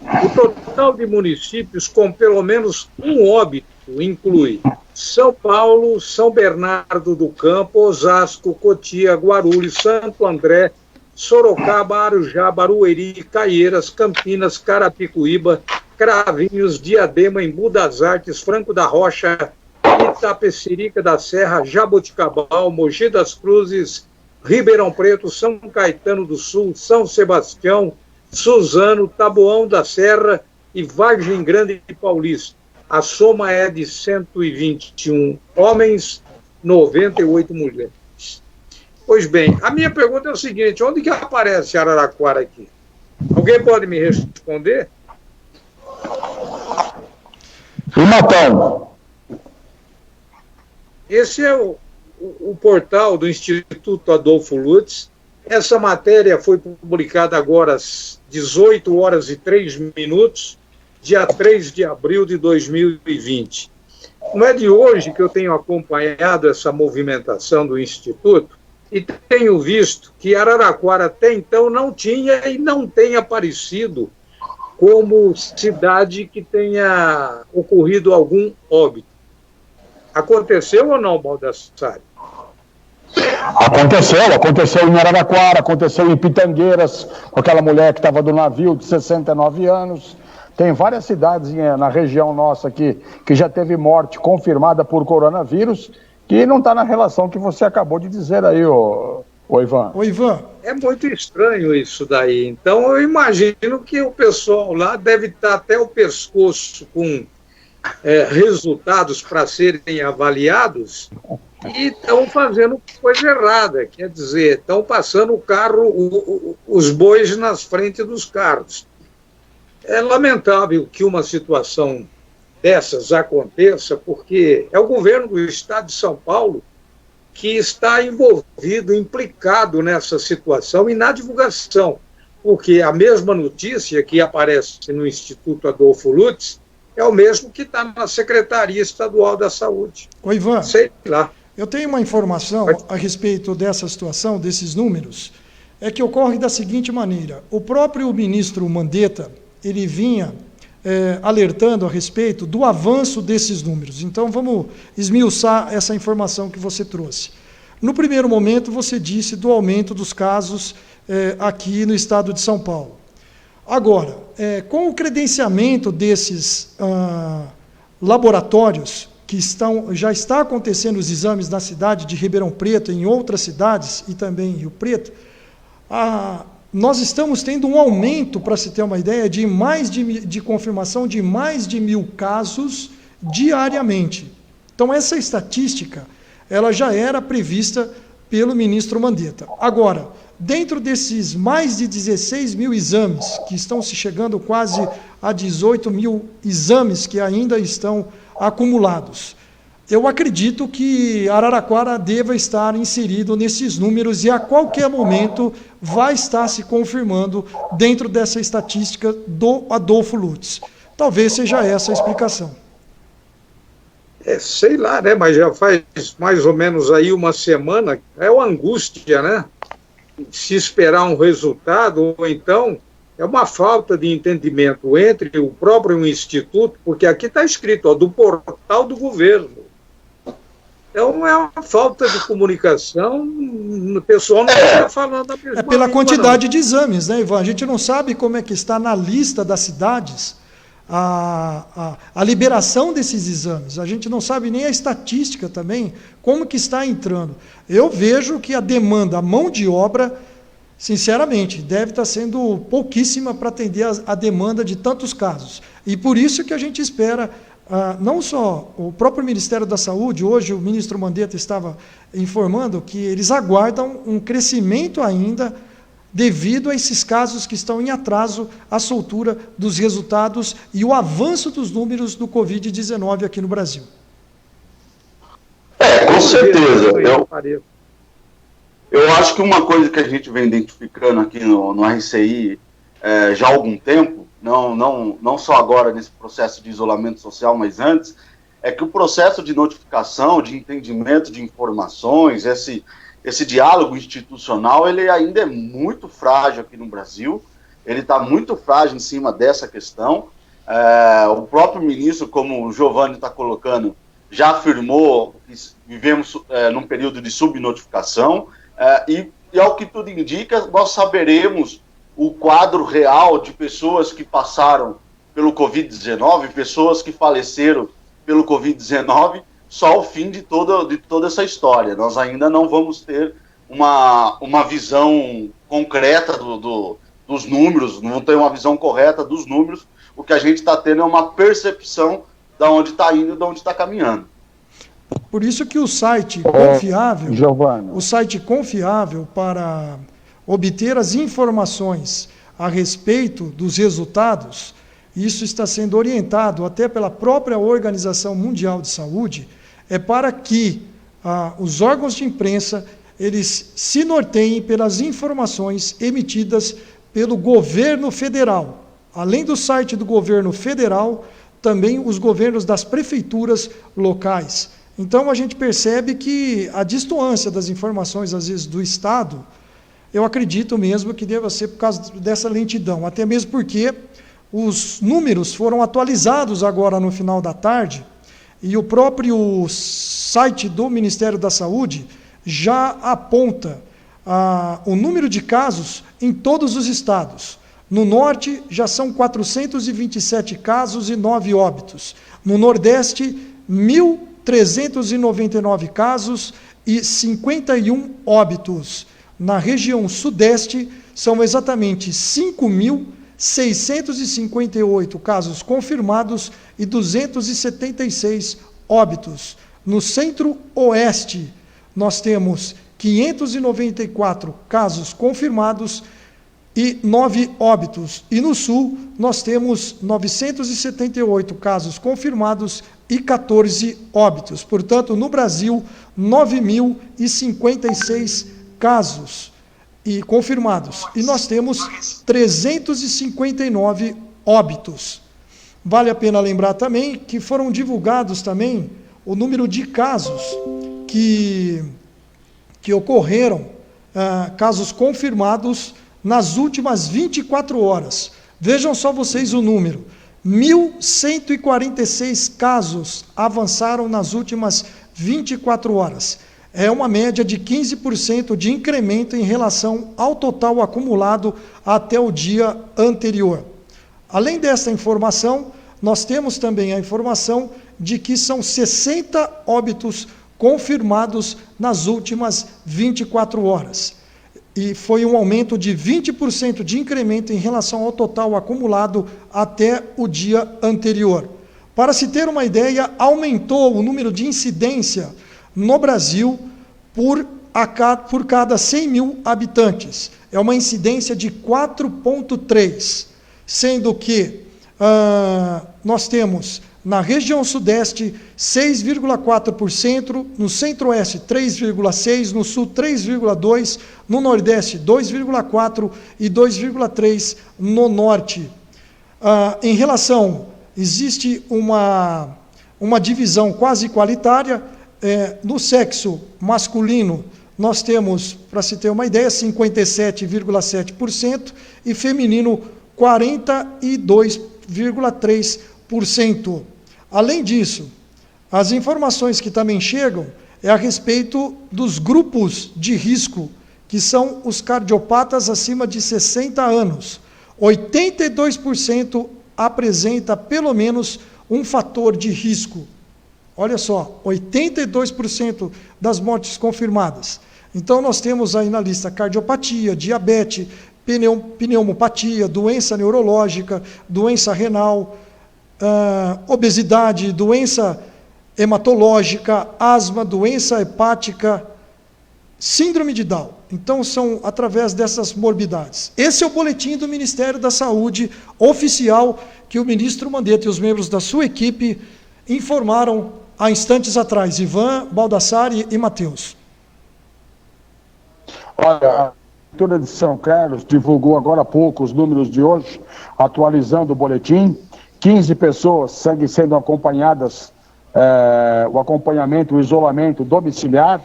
[SPEAKER 3] O total de municípios com pelo menos um óbito inclui São Paulo, São Bernardo do Campo, Osasco, Cotia, Guarulhos, Santo André, Sorocaba, Arujá, Barueri, Caieiras, Campinas, Carapicuíba, Cravinhos, Diadema, Embu das Artes, Franco da Rocha, Itapecerica da Serra, Jaboticabal, Mogi das Cruzes, Ribeirão Preto, São Caetano do Sul, São Sebastião, Suzano, Taboão da Serra e Vargem Grande e Paulista. A soma é de 121 homens, 98 mulheres. Pois bem, a minha pergunta é o seguinte: onde que aparece Araraquara aqui? Alguém pode me responder?
[SPEAKER 4] E Matão?
[SPEAKER 3] Esse é o portal do Instituto Adolfo Lutz. Essa matéria foi publicada agora às 18 horas e 3 minutos, dia 3 de abril de 2020. Não é de hoje que eu tenho acompanhado essa movimentação do Instituto e tenho visto que Araraquara até então não tinha e não tem aparecido como cidade que tenha ocorrido algum óbito. Aconteceu ou não, Baldassari?
[SPEAKER 4] Aconteceu em Araraquara, aconteceu em Pitangueiras, com aquela mulher que estava do navio de 69 anos. Tem várias cidades na região nossa aqui que já teve morte confirmada por coronavírus, que não está na relação que você acabou de dizer aí, ô Ivan.
[SPEAKER 2] Ô, Ivan.
[SPEAKER 3] É muito estranho isso daí. Então eu imagino que o pessoal lá deve estar até o pescoço com resultados para serem avaliados e estão fazendo coisa errada. Quer dizer, estão passando o carro, os bois nas frentes dos carros. É lamentável que uma situação dessas aconteça, porque é o governo do estado de São Paulo que está envolvido, implicado nessa situação e na divulgação, porque a mesma notícia que aparece no Instituto Adolfo Lutz é o mesmo que está na Secretaria Estadual da Saúde.
[SPEAKER 2] Ô, Ivan,
[SPEAKER 3] sei lá.
[SPEAKER 2] Eu tenho uma informação a respeito dessa situação, desses números, é que ocorre da seguinte maneira: o próprio ministro Mandetta, ele vinha alertando a respeito do avanço desses números. Então, vamos esmiuçar essa informação que você trouxe. No primeiro momento, você disse do aumento dos casos aqui no estado de São Paulo. Agora, com o credenciamento desses laboratórios, que já está acontecendo os exames na cidade de Ribeirão Preto, em outras cidades e também em Rio Preto, nós estamos tendo um aumento, para se ter uma ideia, de confirmação de mais de 1.000 casos diariamente. Então, essa estatística, ela já era prevista pelo ministro Mandetta. Agora, dentro desses mais de 16 mil exames, que estão se chegando quase a 18 mil exames que ainda estão acumulados, eu acredito que Araraquara deva estar inserido nesses números e a qualquer momento vai estar se confirmando dentro dessa estatística do Adolfo Lutz. Talvez seja essa a explicação.
[SPEAKER 3] Sei lá, né? Mas já faz mais ou menos aí uma semana, é uma angústia, né? Se esperar um resultado, ou então é uma falta de entendimento entre o próprio Instituto, porque aqui está escrito, ó, do portal do governo. Então é uma falta de comunicação, o pessoal não está falando a mesma
[SPEAKER 2] pela
[SPEAKER 3] língua,
[SPEAKER 2] quantidade
[SPEAKER 3] não.
[SPEAKER 2] de exames, né, Ivan? A gente não sabe como é que está na lista das cidades a liberação desses exames. A gente não sabe nem a estatística também, como que está entrando. Eu vejo que a demanda, a mão de obra, sinceramente, deve estar sendo pouquíssima para atender a demanda de tantos casos. E por isso que a gente espera, não só o próprio Ministério da Saúde, hoje o ministro Mandetta estava informando que eles aguardam um crescimento ainda devido a esses casos que estão em atraso, a soltura dos resultados e o avanço dos números do Covid-19 aqui no Brasil.
[SPEAKER 6] Com certeza. Eu acho que uma coisa que a gente vem identificando aqui no RCI já há algum tempo, não só agora nesse processo de isolamento social, mas antes, é que o processo de notificação, de entendimento de informações, esse diálogo institucional, ele ainda é muito frágil aqui no Brasil, ele está muito frágil em cima dessa questão. O próprio ministro, como o Giovanni está colocando, já afirmou que vivemos num período de subnotificação, e ao que tudo indica, nós saberemos o quadro real de pessoas que passaram pelo Covid-19, pessoas que faleceram pelo Covid-19, só ao fim de toda essa história. Nós ainda não vamos ter uma visão concreta dos números, não vamos ter uma visão correta dos números. O que a gente está tendo é uma percepção de onde está indo e de onde está caminhando.
[SPEAKER 2] Por isso que o site confiável para obter as informações a respeito dos resultados, isso está sendo orientado até pela própria Organização Mundial de Saúde, é para que os órgãos de imprensa eles se norteiem pelas informações emitidas pelo governo federal. Além do site do governo federal, também os governos das prefeituras locais. Então a gente percebe que a distância das informações, às vezes, do Estado, eu acredito mesmo que deva ser por causa dessa lentidão, até mesmo porque os números foram atualizados agora no final da tarde, e o próprio site do Ministério da Saúde já aponta o número de casos em todos os estados. No Norte, já são 427 casos e 9 óbitos. No Nordeste, 1.399 casos e 51 óbitos. Na região Sudeste, são exatamente 5.658 casos confirmados e 276 óbitos. No Centro-Oeste, nós temos 594 casos confirmados e 9 óbitos. E no Sul, nós temos 978 casos confirmados e 14 óbitos. Portanto, no Brasil, 9.056 casos confirmados. E nós temos 359 óbitos. Vale a pena lembrar também que foram divulgados também o número de casos que ocorreram, casos confirmados nas últimas 24 horas. Vejam só vocês o número. 1.146 casos avançaram nas últimas 24 horas. É uma média de 15% de incremento em relação ao total acumulado até o dia anterior. Além dessa informação, nós temos também a informação de que são 60 óbitos confirmados nas últimas 24 horas. E foi um aumento de 20% de incremento em relação ao total acumulado até o dia anterior. Para se ter uma ideia, aumentou o número de incidência no Brasil por cada 100 mil habitantes. É uma incidência de 4,3, sendo que nós temos Na região sudeste, 6,4%, no centro-oeste, 3,6%, no sul, 3,2%, no nordeste, 2,4% e 2,3% no norte. Em relação, existe uma divisão quase igualitária. No sexo masculino, nós temos, para se ter uma ideia, 57,7% e feminino, 42,3%. Além disso, as informações que também chegam é a respeito dos grupos de risco, que são os cardiopatas acima de 60 anos. 82% apresenta pelo menos um fator de risco. Olha só, 82% das mortes confirmadas. Então, nós temos aí na lista cardiopatia, diabetes, pneumopatia, doença neurológica, doença renal, obesidade, doença hematológica, asma, doença hepática, síndrome de Down. Então, são através dessas morbidades. Esse é o boletim do Ministério da Saúde oficial que o ministro Mandetta e os membros da sua equipe informaram há instantes atrás. Ivan, Baldassari e Matheus.
[SPEAKER 4] Olha, a Prefeitura de São Carlos divulgou agora há pouco os números de hoje, atualizando o boletim. 15 pessoas seguem sendo acompanhadas, o acompanhamento, o isolamento domiciliar.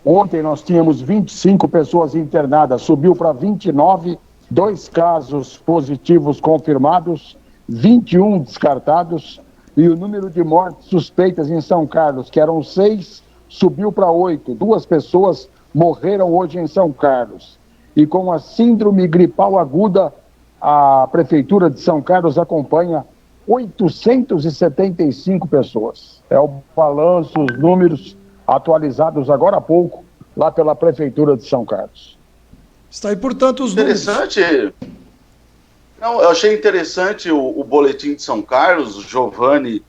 [SPEAKER 4] Ontem nós tínhamos 25 pessoas internadas, subiu para 29, 2 casos positivos confirmados, 21 descartados, e o número de mortes suspeitas em São Carlos, que eram 6, subiu para 8. 2 pessoas morreram hoje em São Carlos. E com a síndrome gripal aguda, a Prefeitura de São Carlos acompanha 875 pessoas. É o balanço, os números atualizados agora há pouco, lá pela Prefeitura de São Carlos.
[SPEAKER 2] Está aí, portanto, os números.
[SPEAKER 6] Interessante. Não, eu achei interessante o boletim de São Carlos, Giovanni,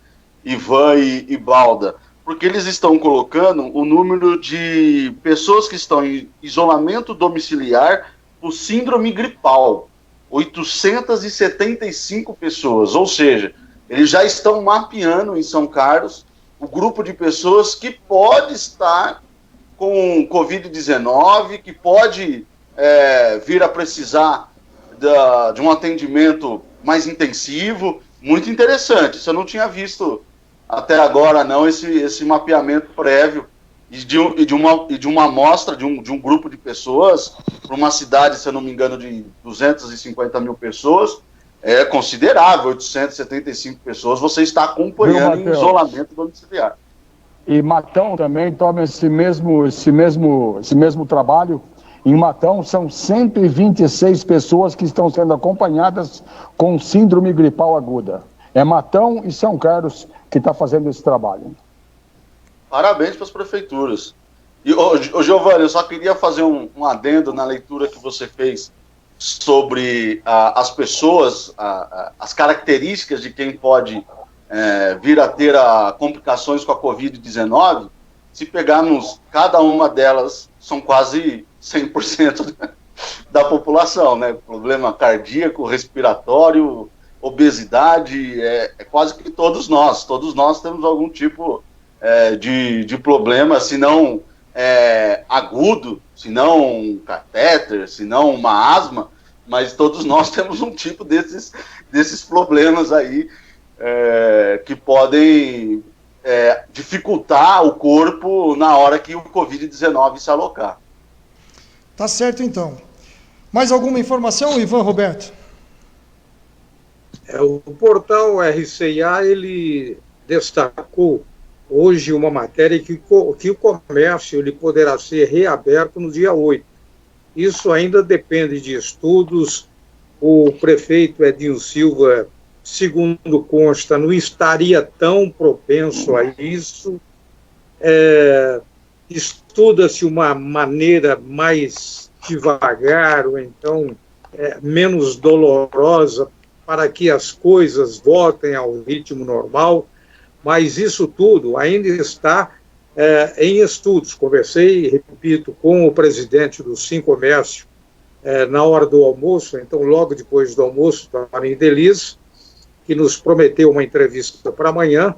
[SPEAKER 6] Ivan e Balda, porque eles estão colocando o número de pessoas que estão em isolamento domiciliar por síndrome gripal. 875 pessoas, ou seja, eles já estão mapeando em São Carlos o grupo de pessoas que pode estar com Covid-19, que pode vir a precisar de um atendimento mais intensivo. Muito interessante, isso eu não tinha visto até agora, não, esse mapeamento prévio e de uma amostra de um grupo de pessoas para uma cidade, se eu não me engano, de 250 mil pessoas, é considerável. 875 pessoas você está acompanhando em isolamento domiciliar.
[SPEAKER 4] E Matão também toma esse mesmo trabalho. Em Matão são 126 pessoas que estão sendo acompanhadas com síndrome gripal aguda. É Matão e São Carlos que está fazendo esse trabalho.
[SPEAKER 6] Parabéns para as prefeituras. E, Giovanni, eu só queria fazer um adendo na leitura que você fez sobre as pessoas, as características de quem pode vir a ter complicações com a Covid-19. Se pegarmos cada uma delas, são quase 100% da população, né? Problema cardíaco, respiratório, obesidade, é quase que todos nós temos algum tipo de problema, se não agudo, se não um catéter, se não uma asma, mas todos nós temos um tipo desses problemas aí que podem dificultar o corpo na hora que o Covid-19 se alocar.
[SPEAKER 2] Tá certo, então. Mais alguma informação, Ivan Roberto?
[SPEAKER 3] O portal RCA, ele destacou hoje uma matéria que o comércio ele poderá ser reaberto no dia 8. Isso ainda depende de estudos. O prefeito Edinho Silva, segundo consta, não estaria tão propenso a isso. Estuda-se uma maneira mais devagar, ou então menos dolorosa, para que as coisas voltem ao ritmo normal, mas isso tudo ainda está em estudos. Conversei, repito, com o presidente do Sim Comércio na hora do almoço, então logo depois do almoço, da Marinha Delis, que nos prometeu uma entrevista para amanhã,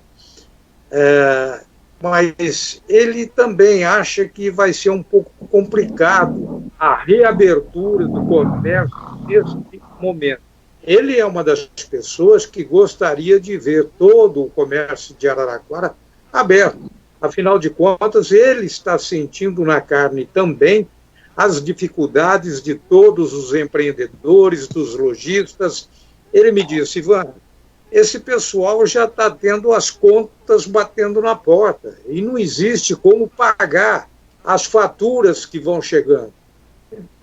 [SPEAKER 3] mas ele também acha que vai ser um pouco complicado a reabertura do comércio nesse momento. Ele é uma das pessoas que gostaria de ver todo o comércio de Araraquara aberto. Afinal de contas, ele está sentindo na carne também as dificuldades de todos os empreendedores, dos lojistas. Ele me disse: Ivan, esse pessoal já está tendo as contas batendo na porta e não existe como pagar as faturas que vão chegando.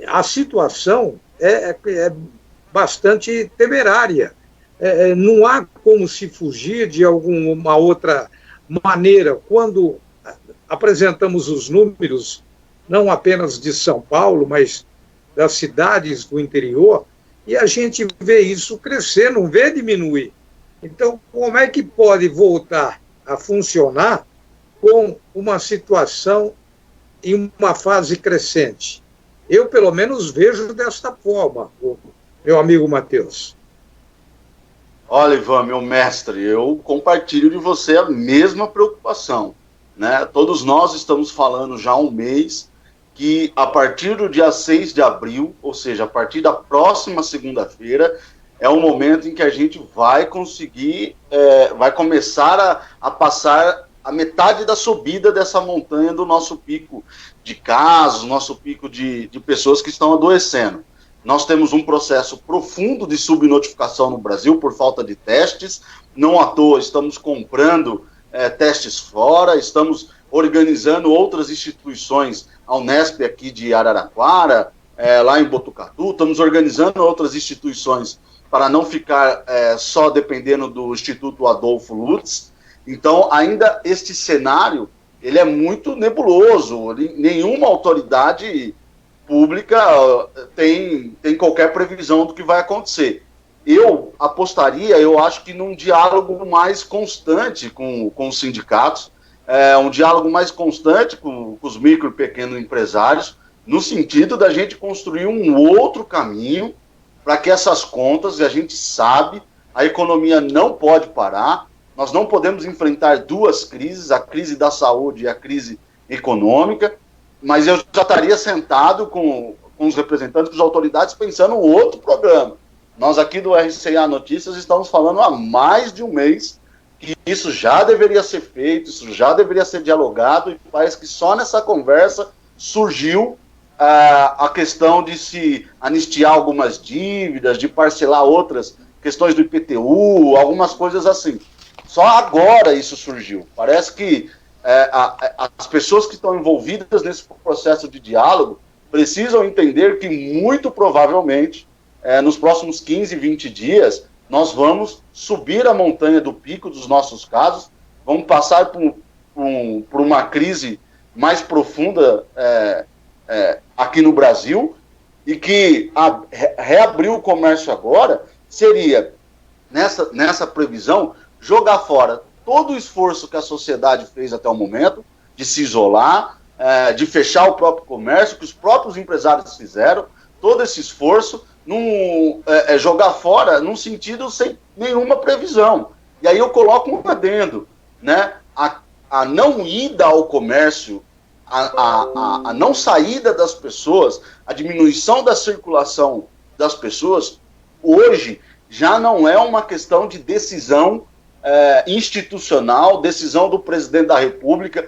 [SPEAKER 3] A situação é bastante temerária. Não há como se fugir de alguma outra maneira. Quando apresentamos os números, não apenas de São Paulo, mas das cidades do interior, e a gente vê isso crescer, não vê diminuir. Então, como é que pode voltar a funcionar com uma situação em uma fase crescente? Eu, pelo menos, vejo desta forma, meu amigo Matheus.
[SPEAKER 6] Olha, Ivan, meu mestre, eu compartilho de você a mesma preocupação, né? Todos nós estamos falando já há um mês que a partir do dia 6 de abril, ou seja, a partir da próxima segunda-feira, é o momento em que a gente vai conseguir, vai começar a passar a metade da subida dessa montanha do nosso pico de casos, nosso pico de pessoas que estão adoecendo. Nós temos um processo profundo de subnotificação no Brasil por falta de testes, não à toa estamos comprando testes fora, estamos organizando outras instituições, a Unesp aqui de Araraquara, lá em Botucatu, estamos organizando outras instituições para não ficar só dependendo do Instituto Adolfo Lutz. Então, ainda este cenário, ele é muito nebuloso, nenhuma autoridade pública tem qualquer previsão do que vai acontecer. Eu apostaria, eu acho que num diálogo mais constante com os sindicatos, um diálogo mais constante com os micro e pequenos empresários, no sentido da gente construir um outro caminho para que essas contas, e a gente sabe, a economia não pode parar, nós não podemos enfrentar duas crises, a crise da saúde e a crise econômica, mas eu já estaria sentado com os representantes, com as autoridades, pensando em outro programa. Nós aqui do RCA Notícias estamos falando há mais de um mês que isso já deveria ser feito, isso já deveria ser dialogado, e parece que só nessa conversa surgiu a questão de se anistiar algumas dívidas, de parcelar outras questões do IPTU, algumas coisas assim. Só agora isso surgiu. Parece que as pessoas que estão envolvidas nesse processo de diálogo precisam entender que, muito provavelmente, nos próximos 15, 20 dias, nós vamos subir a montanha do pico dos nossos casos, vamos passar por uma crise mais profunda aqui no Brasil, e que reabrir o comércio agora seria, nessa previsão, jogar fora todo o esforço que a sociedade fez até o momento, de se isolar, de fechar o próprio comércio, que os próprios empresários fizeram, todo esse esforço, jogar fora num sentido sem nenhuma previsão. E aí eu coloco um adendo, né? A não ida ao comércio, a não saída das pessoas, a diminuição da circulação das pessoas, hoje já não é uma questão de decisão institucional, decisão do presidente da República,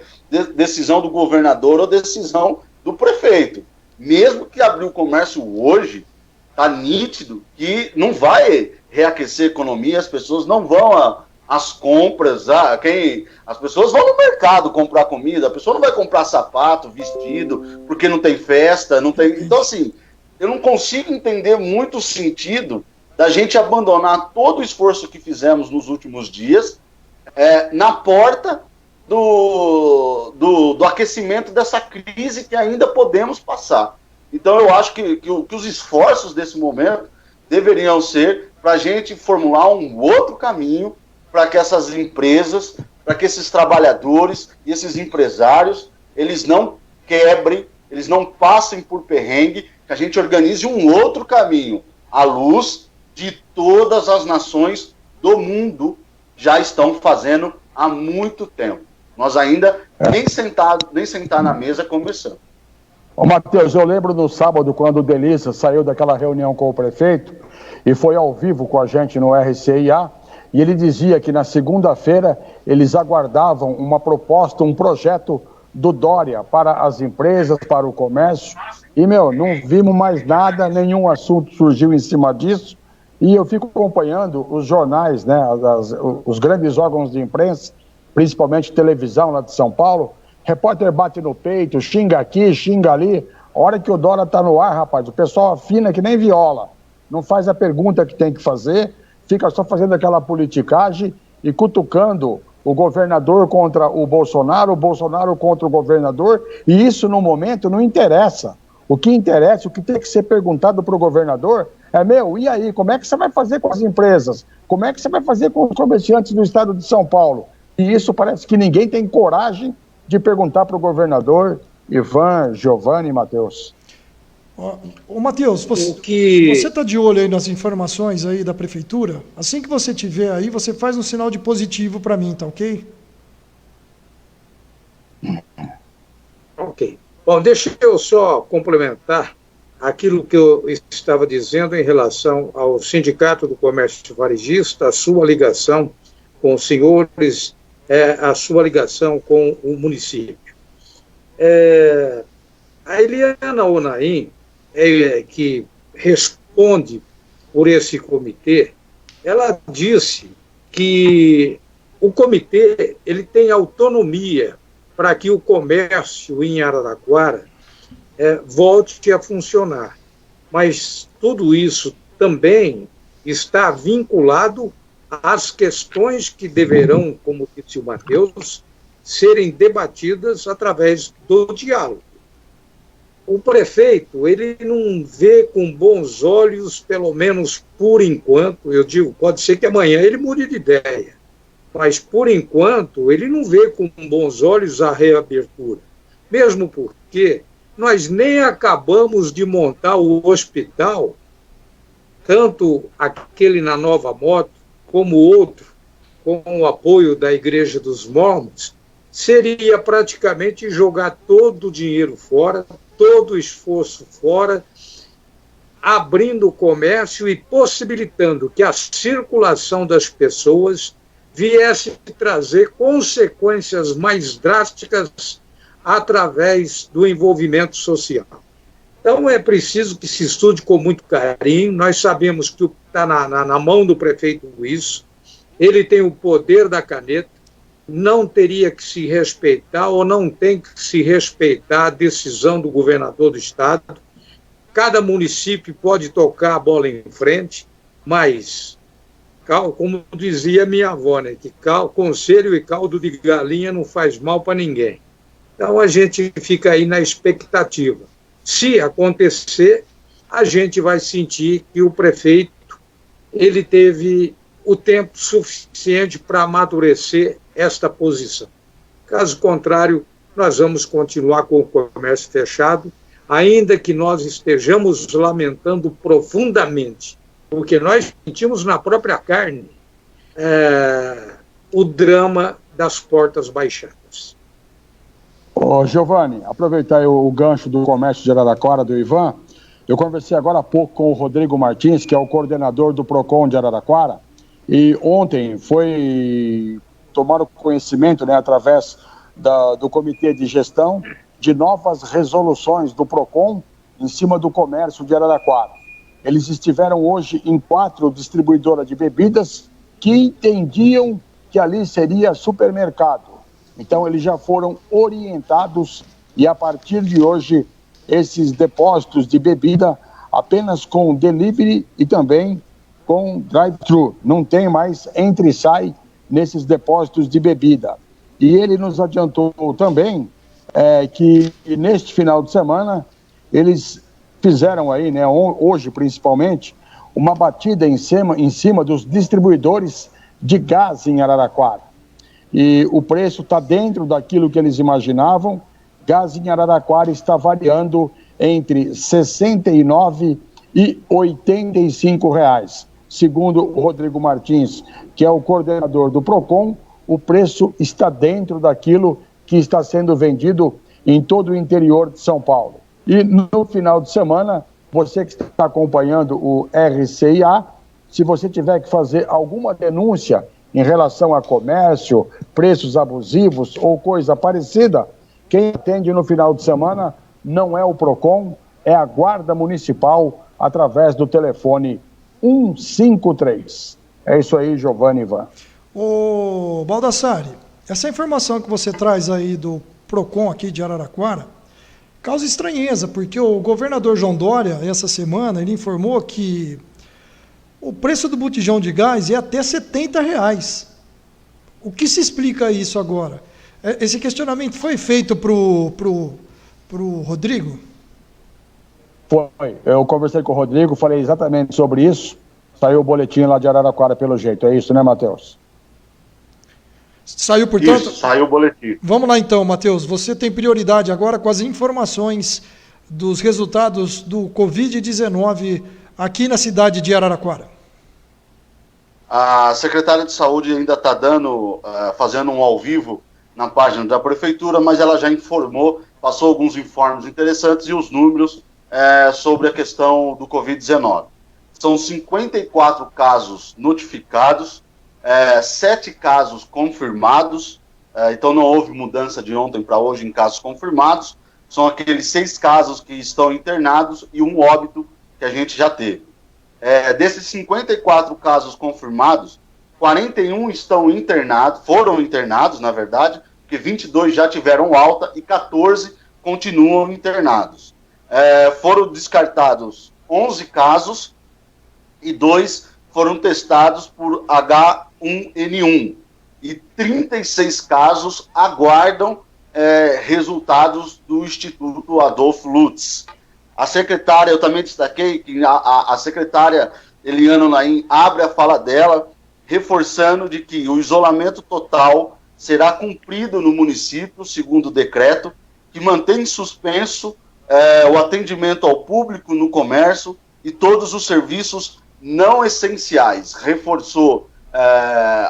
[SPEAKER 6] decisão do governador ou decisão do prefeito. Mesmo que abrir o comércio hoje, está nítido que não vai reaquecer a economia, as pessoas não vão às compras, as pessoas vão no mercado comprar comida, a pessoa não vai comprar sapato, vestido, porque não tem festa, não tem... Então, assim, eu não consigo entender muito o sentido da gente abandonar todo o esforço que fizemos nos últimos dias na porta do aquecimento dessa crise que ainda podemos passar. Então eu acho que os esforços desse momento deveriam ser para a gente formular um outro caminho para que essas empresas, para que esses trabalhadores e esses empresários, eles não quebrem, eles não passem por perrengue, que a gente organize um outro caminho, à luz de todas as nações do mundo já estão fazendo há muito tempo. Nós ainda nem sentar na mesa conversamos.
[SPEAKER 4] Ô, Matheus, eu lembro no sábado, quando o Delícia saiu daquela reunião com o prefeito e foi ao vivo com a gente no RCIA, e ele dizia que na segunda-feira eles aguardavam uma proposta, um projeto do Dória para as empresas, para o comércio, e, não vimos mais nada, nenhum assunto surgiu em cima disso, e eu fico acompanhando os jornais, né, os grandes órgãos de imprensa, principalmente televisão lá de São Paulo. Repórter bate no peito, xinga aqui, xinga ali. A hora que o Dória está no ar, rapaz, o pessoal afina que nem viola. Não faz a pergunta que tem que fazer, fica só fazendo aquela politicagem e cutucando o governador contra o Bolsonaro contra o governador, e isso no momento não interessa. O que interessa, o que tem que ser perguntado para o governador é, e aí, como é que você vai fazer com as empresas? Como é que você vai fazer com os comerciantes do estado de São Paulo? E isso parece que ninguém tem coragem de perguntar para o governador, Ivan, Giovanni e Matheus.
[SPEAKER 2] Ô Matheus, você está de olho aí nas informações aí da prefeitura? Assim que você tiver aí, você faz um sinal de positivo para mim, tá ok?
[SPEAKER 3] Ok. Bom, deixa eu só complementar aquilo que eu estava dizendo em relação ao Sindicato do Comércio Varejista, a sua ligação com os senhores, a sua ligação com o município. A Eliana Onaim, que responde por esse comitê, ela disse que o comitê ele tem autonomia para que o comércio em Araraquara volte a funcionar. Mas tudo isso também está vinculado às questões que deverão, como disse o Matheus, serem debatidas através do diálogo. O prefeito, ele não vê com bons olhos, pelo menos por enquanto, eu digo, pode ser que amanhã ele mude de ideia, mas por enquanto ele não vê com bons olhos a reabertura, mesmo porque nós nem acabamos de montar o hospital, tanto aquele na Nova Moto, como outro, com o apoio da Igreja dos Mormons, seria praticamente jogar todo o dinheiro fora, todo o esforço fora, abrindo o comércio e possibilitando que a circulação das pessoas viesse trazer consequências mais drásticas através do envolvimento social. Então é preciso que se estude com muito carinho. Nós sabemos que está na mão do prefeito Luiz, ele tem o poder da caneta, não teria que se respeitar ou não tem que se respeitar a decisão do governador do estado. Cada município pode tocar a bola em frente, mas, como dizia minha avó, né, que conselho e caldo de galinha não faz mal para ninguém. Então a gente fica aí na expectativa. Se acontecer, a gente vai sentir que o prefeito ele teve o tempo suficiente para amadurecer esta posição. Caso contrário, nós vamos continuar com o comércio fechado, ainda que nós estejamos lamentando profundamente, porque nós sentimos na própria carne o drama das portas baixadas.
[SPEAKER 4] Ô, Giovanni, aproveitar o gancho do comércio de Araraquara, do Ivan, eu conversei agora há pouco com o Rodrigo Martins, que é o coordenador do PROCON de Araraquara, e ontem tomaram conhecimento, né, através do Comitê de Gestão, de novas resoluções do PROCON em cima do comércio de Araraquara. Eles estiveram hoje em 4 distribuidoras de bebidas que entendiam que ali seria supermercado. Então, eles já foram orientados e, a partir de hoje, esses depósitos de bebida apenas com delivery e também com drive-thru. Não tem mais entra e sai nesses depósitos de bebida. E ele nos adiantou também que neste final de semana eles fizeram aí, né, hoje principalmente, uma batida em cima dos distribuidores de gás em Araraquara. E o preço está dentro daquilo que eles imaginavam. Gás em Araraquara está variando entre R$ 69 e R$ 85. segundo o Rodrigo Martins, que é o coordenador do PROCON, o preço está dentro daquilo que está sendo vendido em todo o interior de São Paulo. E no final de semana, você que está acompanhando o RCIA, se você tiver que fazer alguma denúncia em relação a comércio, preços abusivos ou coisa parecida, quem atende no final de semana não é o PROCON, é a Guarda Municipal, através do telefone 153. É isso aí, Giovanni Ivan.
[SPEAKER 2] Ô, Baldassari, essa informação que você traz aí do PROCON aqui de Araraquara causa estranheza, porque o governador João Dória, essa semana, ele informou que o preço do botijão de gás é até R$70. O que se explica isso agora? Esse questionamento foi feito pro Rodrigo?
[SPEAKER 4] Foi. Eu conversei com o Rodrigo, falei exatamente sobre isso. Saiu o boletim lá de Araraquara pelo jeito. É isso, né, Matheus?
[SPEAKER 2] Saiu, portanto...
[SPEAKER 6] Isso, saiu o boletim.
[SPEAKER 2] Vamos lá então, Matheus. Você tem prioridade agora com as informações dos resultados do Covid-19 aqui na cidade de Araraquara.
[SPEAKER 6] A secretária de Saúde ainda está fazendo um ao vivo na página da Prefeitura, mas ela já informou, passou alguns informes interessantes e os números sobre a questão do Covid-19. São 54 casos notificados, 7 casos confirmados, então não houve mudança de ontem para hoje em casos confirmados, são aqueles 6 casos que estão internados e um óbito que a gente já teve. Desses 54 casos confirmados, 41 foram internados, na verdade, porque 22 já tiveram alta e 14 continuam internados. Foram descartados 11 casos e 2 foram testados por H1N1 e 36 casos aguardam resultados do Instituto Adolfo Lutz. A secretária, eu também destaquei que a secretária Eliana Naim abre a fala dela, reforçando de que o isolamento total será cumprido no município, segundo o decreto, que mantém suspenso o atendimento ao público no comércio e todos os serviços não essenciais. Reforçou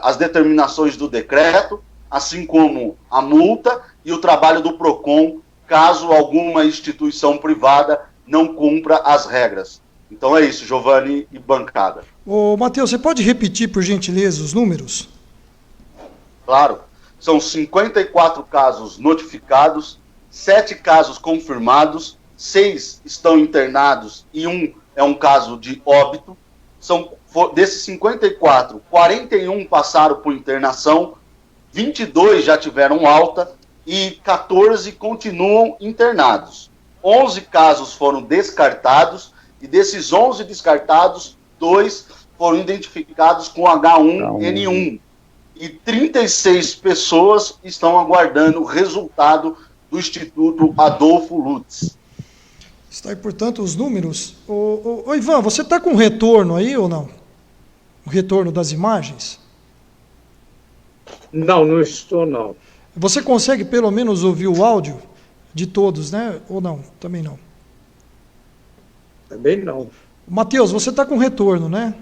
[SPEAKER 6] as determinações do decreto, assim como a multa e o trabalho do PROCON, caso alguma instituição privada não cumpra as regras. Então é isso, Giovanni e bancada.
[SPEAKER 2] Ô, Matheus, você pode repetir, por gentileza, os números?
[SPEAKER 6] Claro. São 54 casos notificados, 7 casos confirmados, 6 estão internados e 1 é um caso de óbito. Desses 54, 41 passaram por internação, 22 já tiveram alta e 14 continuam internados. 11 casos foram descartados e desses 11 descartados, 2 foram identificados com H1N1 e 36 pessoas estão aguardando o resultado do Instituto Adolfo Lutz.
[SPEAKER 2] Está aí, portanto, os números. Ô Ivan, você está com retorno aí ou não? O retorno das imagens?
[SPEAKER 3] Não estou, não.
[SPEAKER 2] Você consegue pelo menos ouvir o áudio de todos, né? Ou não? Também não.
[SPEAKER 3] Também não.
[SPEAKER 2] Matheus, você está com retorno, né?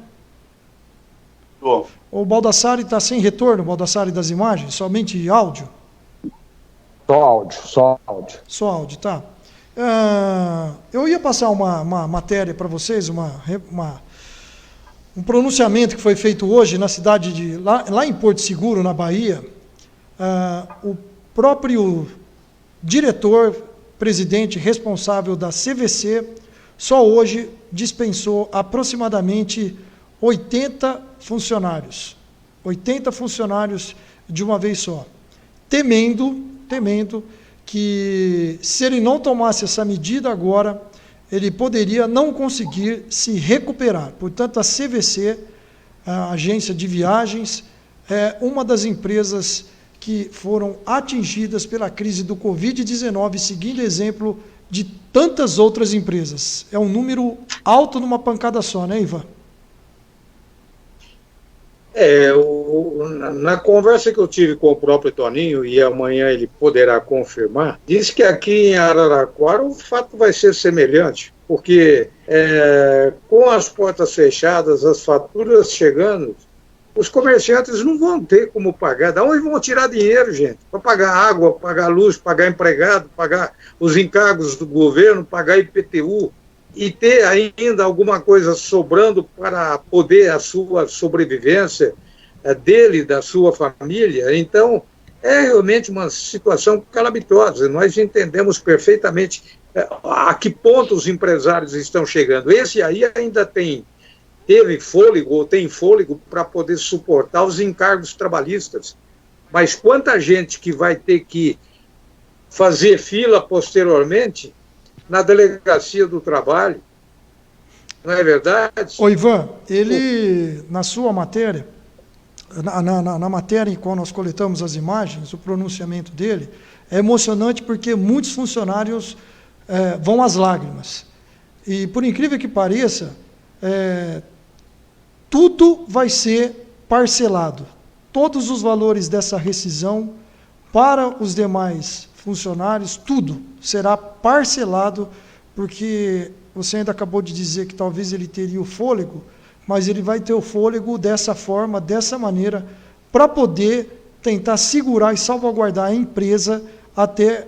[SPEAKER 6] Tô.
[SPEAKER 2] O Baldassari está sem retorno, o Baldassari das imagens? Somente áudio?
[SPEAKER 4] Só áudio.
[SPEAKER 2] Só áudio, tá. Eu ia passar uma matéria para vocês, um pronunciamento que foi feito hoje na cidade de... Lá em Porto Seguro, na Bahia, o próprio diretor, presidente responsável da CVC, só hoje dispensou aproximadamente 80 funcionários. 80 funcionários de uma vez só. Temendo que, se ele não tomasse essa medida agora, ele poderia não conseguir se recuperar. Portanto, a CVC, a agência de viagens, é uma das empresas que foram atingidas pela crise do Covid-19, seguindo exemplo de tantas outras empresas. É um número alto numa pancada só, né, Ivan?
[SPEAKER 3] Na conversa que eu tive com o próprio Toninho, e amanhã ele poderá confirmar, disse que aqui em Araraquara o fato vai ser semelhante. porque com as portas fechadas, as faturas chegando, os comerciantes não vão ter como pagar. Da onde vão tirar dinheiro, gente? Para pagar água, pagar luz, pagar empregado, pagar os encargos do governo, pagar IPTU e ter ainda alguma coisa sobrando para poder a sua sobrevivência dele, da sua família. Então, é realmente uma situação calamitosa. Nós entendemos perfeitamente a que ponto os empresários estão chegando. Esse aí ainda teve fôlego, ou tem fôlego, para poder suportar os encargos trabalhistas. Mas quanta gente que vai ter que fazer fila posteriormente na delegacia do trabalho, não é verdade?
[SPEAKER 2] Ô Ivan, ele, na sua matéria, na matéria em qual nós coletamos as imagens, o pronunciamento dele, é emocionante porque muitos funcionários vão às lágrimas. E, por incrível que pareça, tudo vai ser parcelado. Todos os valores dessa rescisão para os demais funcionários, tudo será parcelado, porque você ainda acabou de dizer que talvez ele teria o fôlego, mas ele vai ter o fôlego dessa forma, dessa maneira, para poder tentar segurar e salvaguardar a empresa até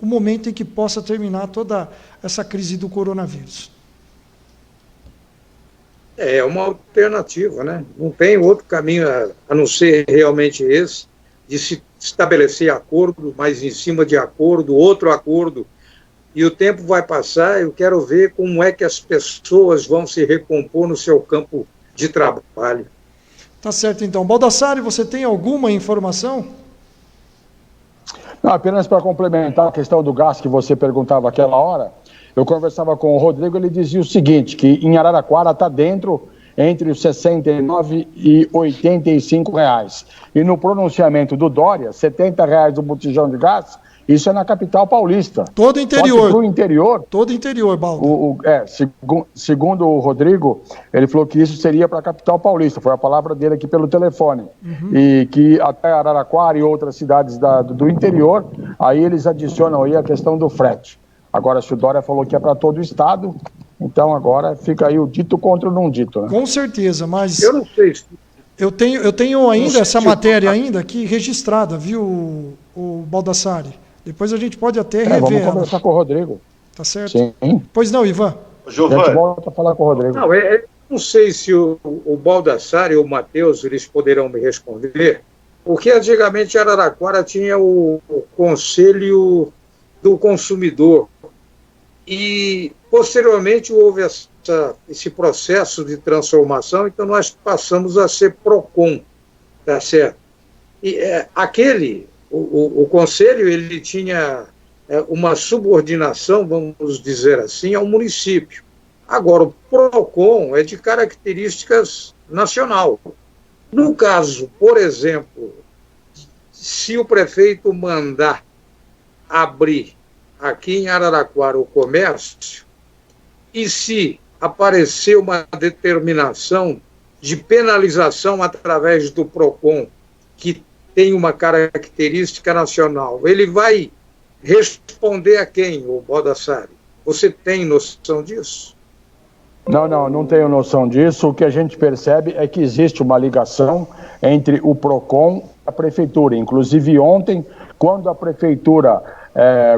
[SPEAKER 2] o momento em que possa terminar toda essa crise do coronavírus.
[SPEAKER 3] É uma alternativa, né? Não tem outro caminho a não ser realmente esse, de se estabelecer acordo, mas em cima de acordo, outro acordo, e o tempo vai passar. Eu quero ver como é que as pessoas vão se recompor no seu campo de trabalho.
[SPEAKER 2] Tá certo, então. Baldassarri, você tem alguma informação?
[SPEAKER 4] Não, apenas para complementar a questão do gás que você perguntava aquela hora, eu conversava com o Rodrigo, ele dizia o seguinte, que em Araraquara está dentro entre os R$ 69 e R$ 85. E no pronunciamento do Dória, R$ 70 do botijão de gás, isso é na capital paulista.
[SPEAKER 2] Todo o interior.
[SPEAKER 4] Todo o interior.
[SPEAKER 2] Todo o interior, Baldo.
[SPEAKER 4] Segundo o Rodrigo, ele falou que isso seria para a capital paulista, foi a palavra dele aqui pelo telefone. Uhum. E que até Araraquara e outras cidades do interior, aí eles adicionam aí a questão do frete. Agora, se o Dória falou que é para todo o estado, então agora fica aí o dito contra o não dito. Né?
[SPEAKER 2] Com certeza, mas...
[SPEAKER 3] Eu não sei.
[SPEAKER 2] Eu tenho ainda essa matéria ainda aqui registrada, viu, o Baldassarri? Depois a gente pode até rever
[SPEAKER 4] vamos conversar com o Rodrigo.
[SPEAKER 2] Tá certo?
[SPEAKER 4] Sim.
[SPEAKER 2] Pois não, Ivan?
[SPEAKER 4] A gente volta a falar com o Rodrigo.
[SPEAKER 3] Não sei se o Baldassarri ou o Matheus, eles poderão me responder, porque antigamente Araraquara tinha o Conselho do Consumidor e posteriormente houve esse processo de transformação, então nós passamos a ser PROCON, tá certo? E o Conselho, ele tinha uma subordinação, vamos dizer assim, ao município. Agora, o PROCON é de características nacional. No caso, por exemplo, se o prefeito mandar abrir aqui em Araraquara o comércio, e se aparecer uma determinação de penalização através do PROCON, que tem uma característica nacional, ele vai responder a quem, o Baldassarri? Você tem noção disso?
[SPEAKER 4] Não tenho noção disso. O que a gente percebe é que existe uma ligação entre o PROCON e a Prefeitura. Inclusive ontem, quando a Prefeitura,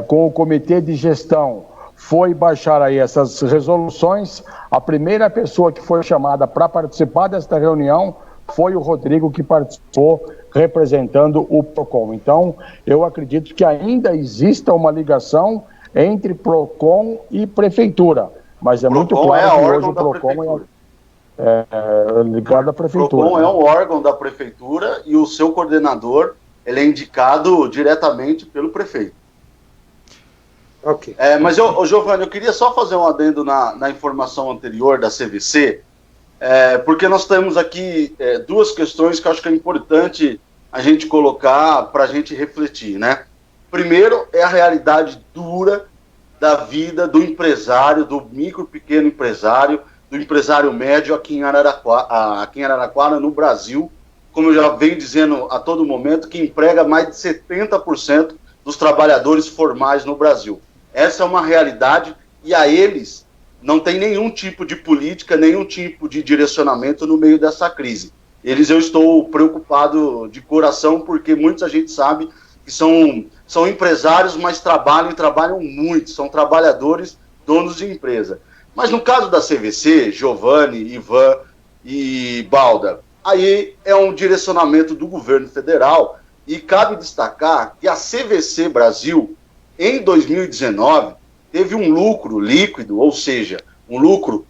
[SPEAKER 4] com o Comitê de Gestão, foi baixar aí essas resoluções, a primeira pessoa que foi chamada para participar desta reunião foi o Rodrigo, que participou representando o PROCON. Então, eu acredito que ainda exista uma ligação entre PROCON e Prefeitura, mas é muito claro que hoje o PROCON é ligado à Prefeitura.
[SPEAKER 6] O PROCON é um órgão da Prefeitura e o seu coordenador, ele é indicado diretamente pelo prefeito.
[SPEAKER 3] Ok.
[SPEAKER 6] Mas, Giovanni, eu queria só fazer um adendo na informação anterior da CVC, porque nós temos aqui duas questões que eu acho que é importante a gente colocar para a gente refletir, né? Primeiro é a realidade dura da vida do empresário, do micro, pequeno empresário, do empresário médio aqui em Araraquara, no Brasil, como eu já venho dizendo a todo momento, que emprega mais de 70% dos trabalhadores formais no Brasil. Essa é uma realidade e a eles não tem nenhum tipo de política, nenhum tipo de direcionamento no meio dessa crise. Eu estou preocupado de coração, porque muita gente sabe que são empresários, mas trabalham muito, são trabalhadores, donos de empresa. Mas no caso da CVC, Giovanni, Ivan e Balda, aí é um direcionamento do governo federal, e cabe destacar que a CVC Brasil, em 2019, teve um lucro líquido, ou seja, um lucro,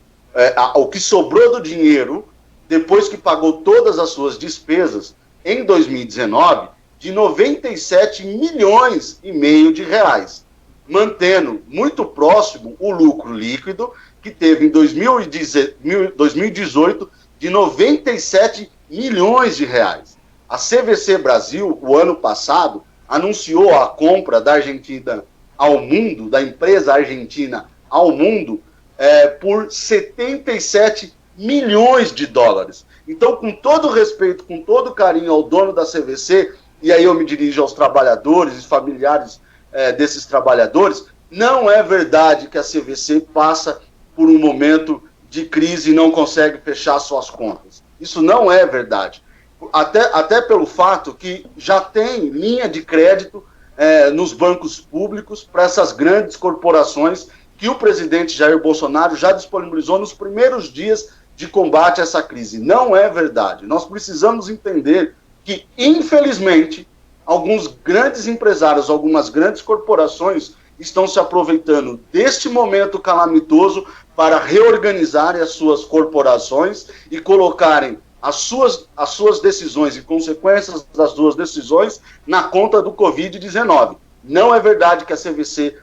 [SPEAKER 6] o que sobrou do dinheiro, depois que pagou todas as suas despesas, em 2019, de 97 milhões e meio de reais, mantendo muito próximo o lucro líquido que teve em 2018 de 97 milhões de reais. A CVC Brasil, o ano passado, anunciou a compra da Argentina ao mundo, da empresa argentina ao mundo, por 77 milhões de dólares. Então, com todo respeito, com todo carinho ao dono da CVC, e aí eu me dirijo aos trabalhadores e familiares desses trabalhadores, não é verdade que a CVC passa por um momento de crise e não consegue fechar suas contas. Isso não é verdade. Até pelo fato que já tem linha de crédito nos bancos públicos para essas grandes corporações que o presidente Jair Bolsonaro já disponibilizou nos primeiros dias de combate a essa crise. Não é verdade. Nós precisamos entender que, infelizmente, alguns grandes empresários, algumas grandes corporações estão se aproveitando deste momento calamitoso para reorganizarem as suas corporações e colocarem as suas decisões e consequências das suas decisões na conta do Covid-19. Não é verdade que a CVC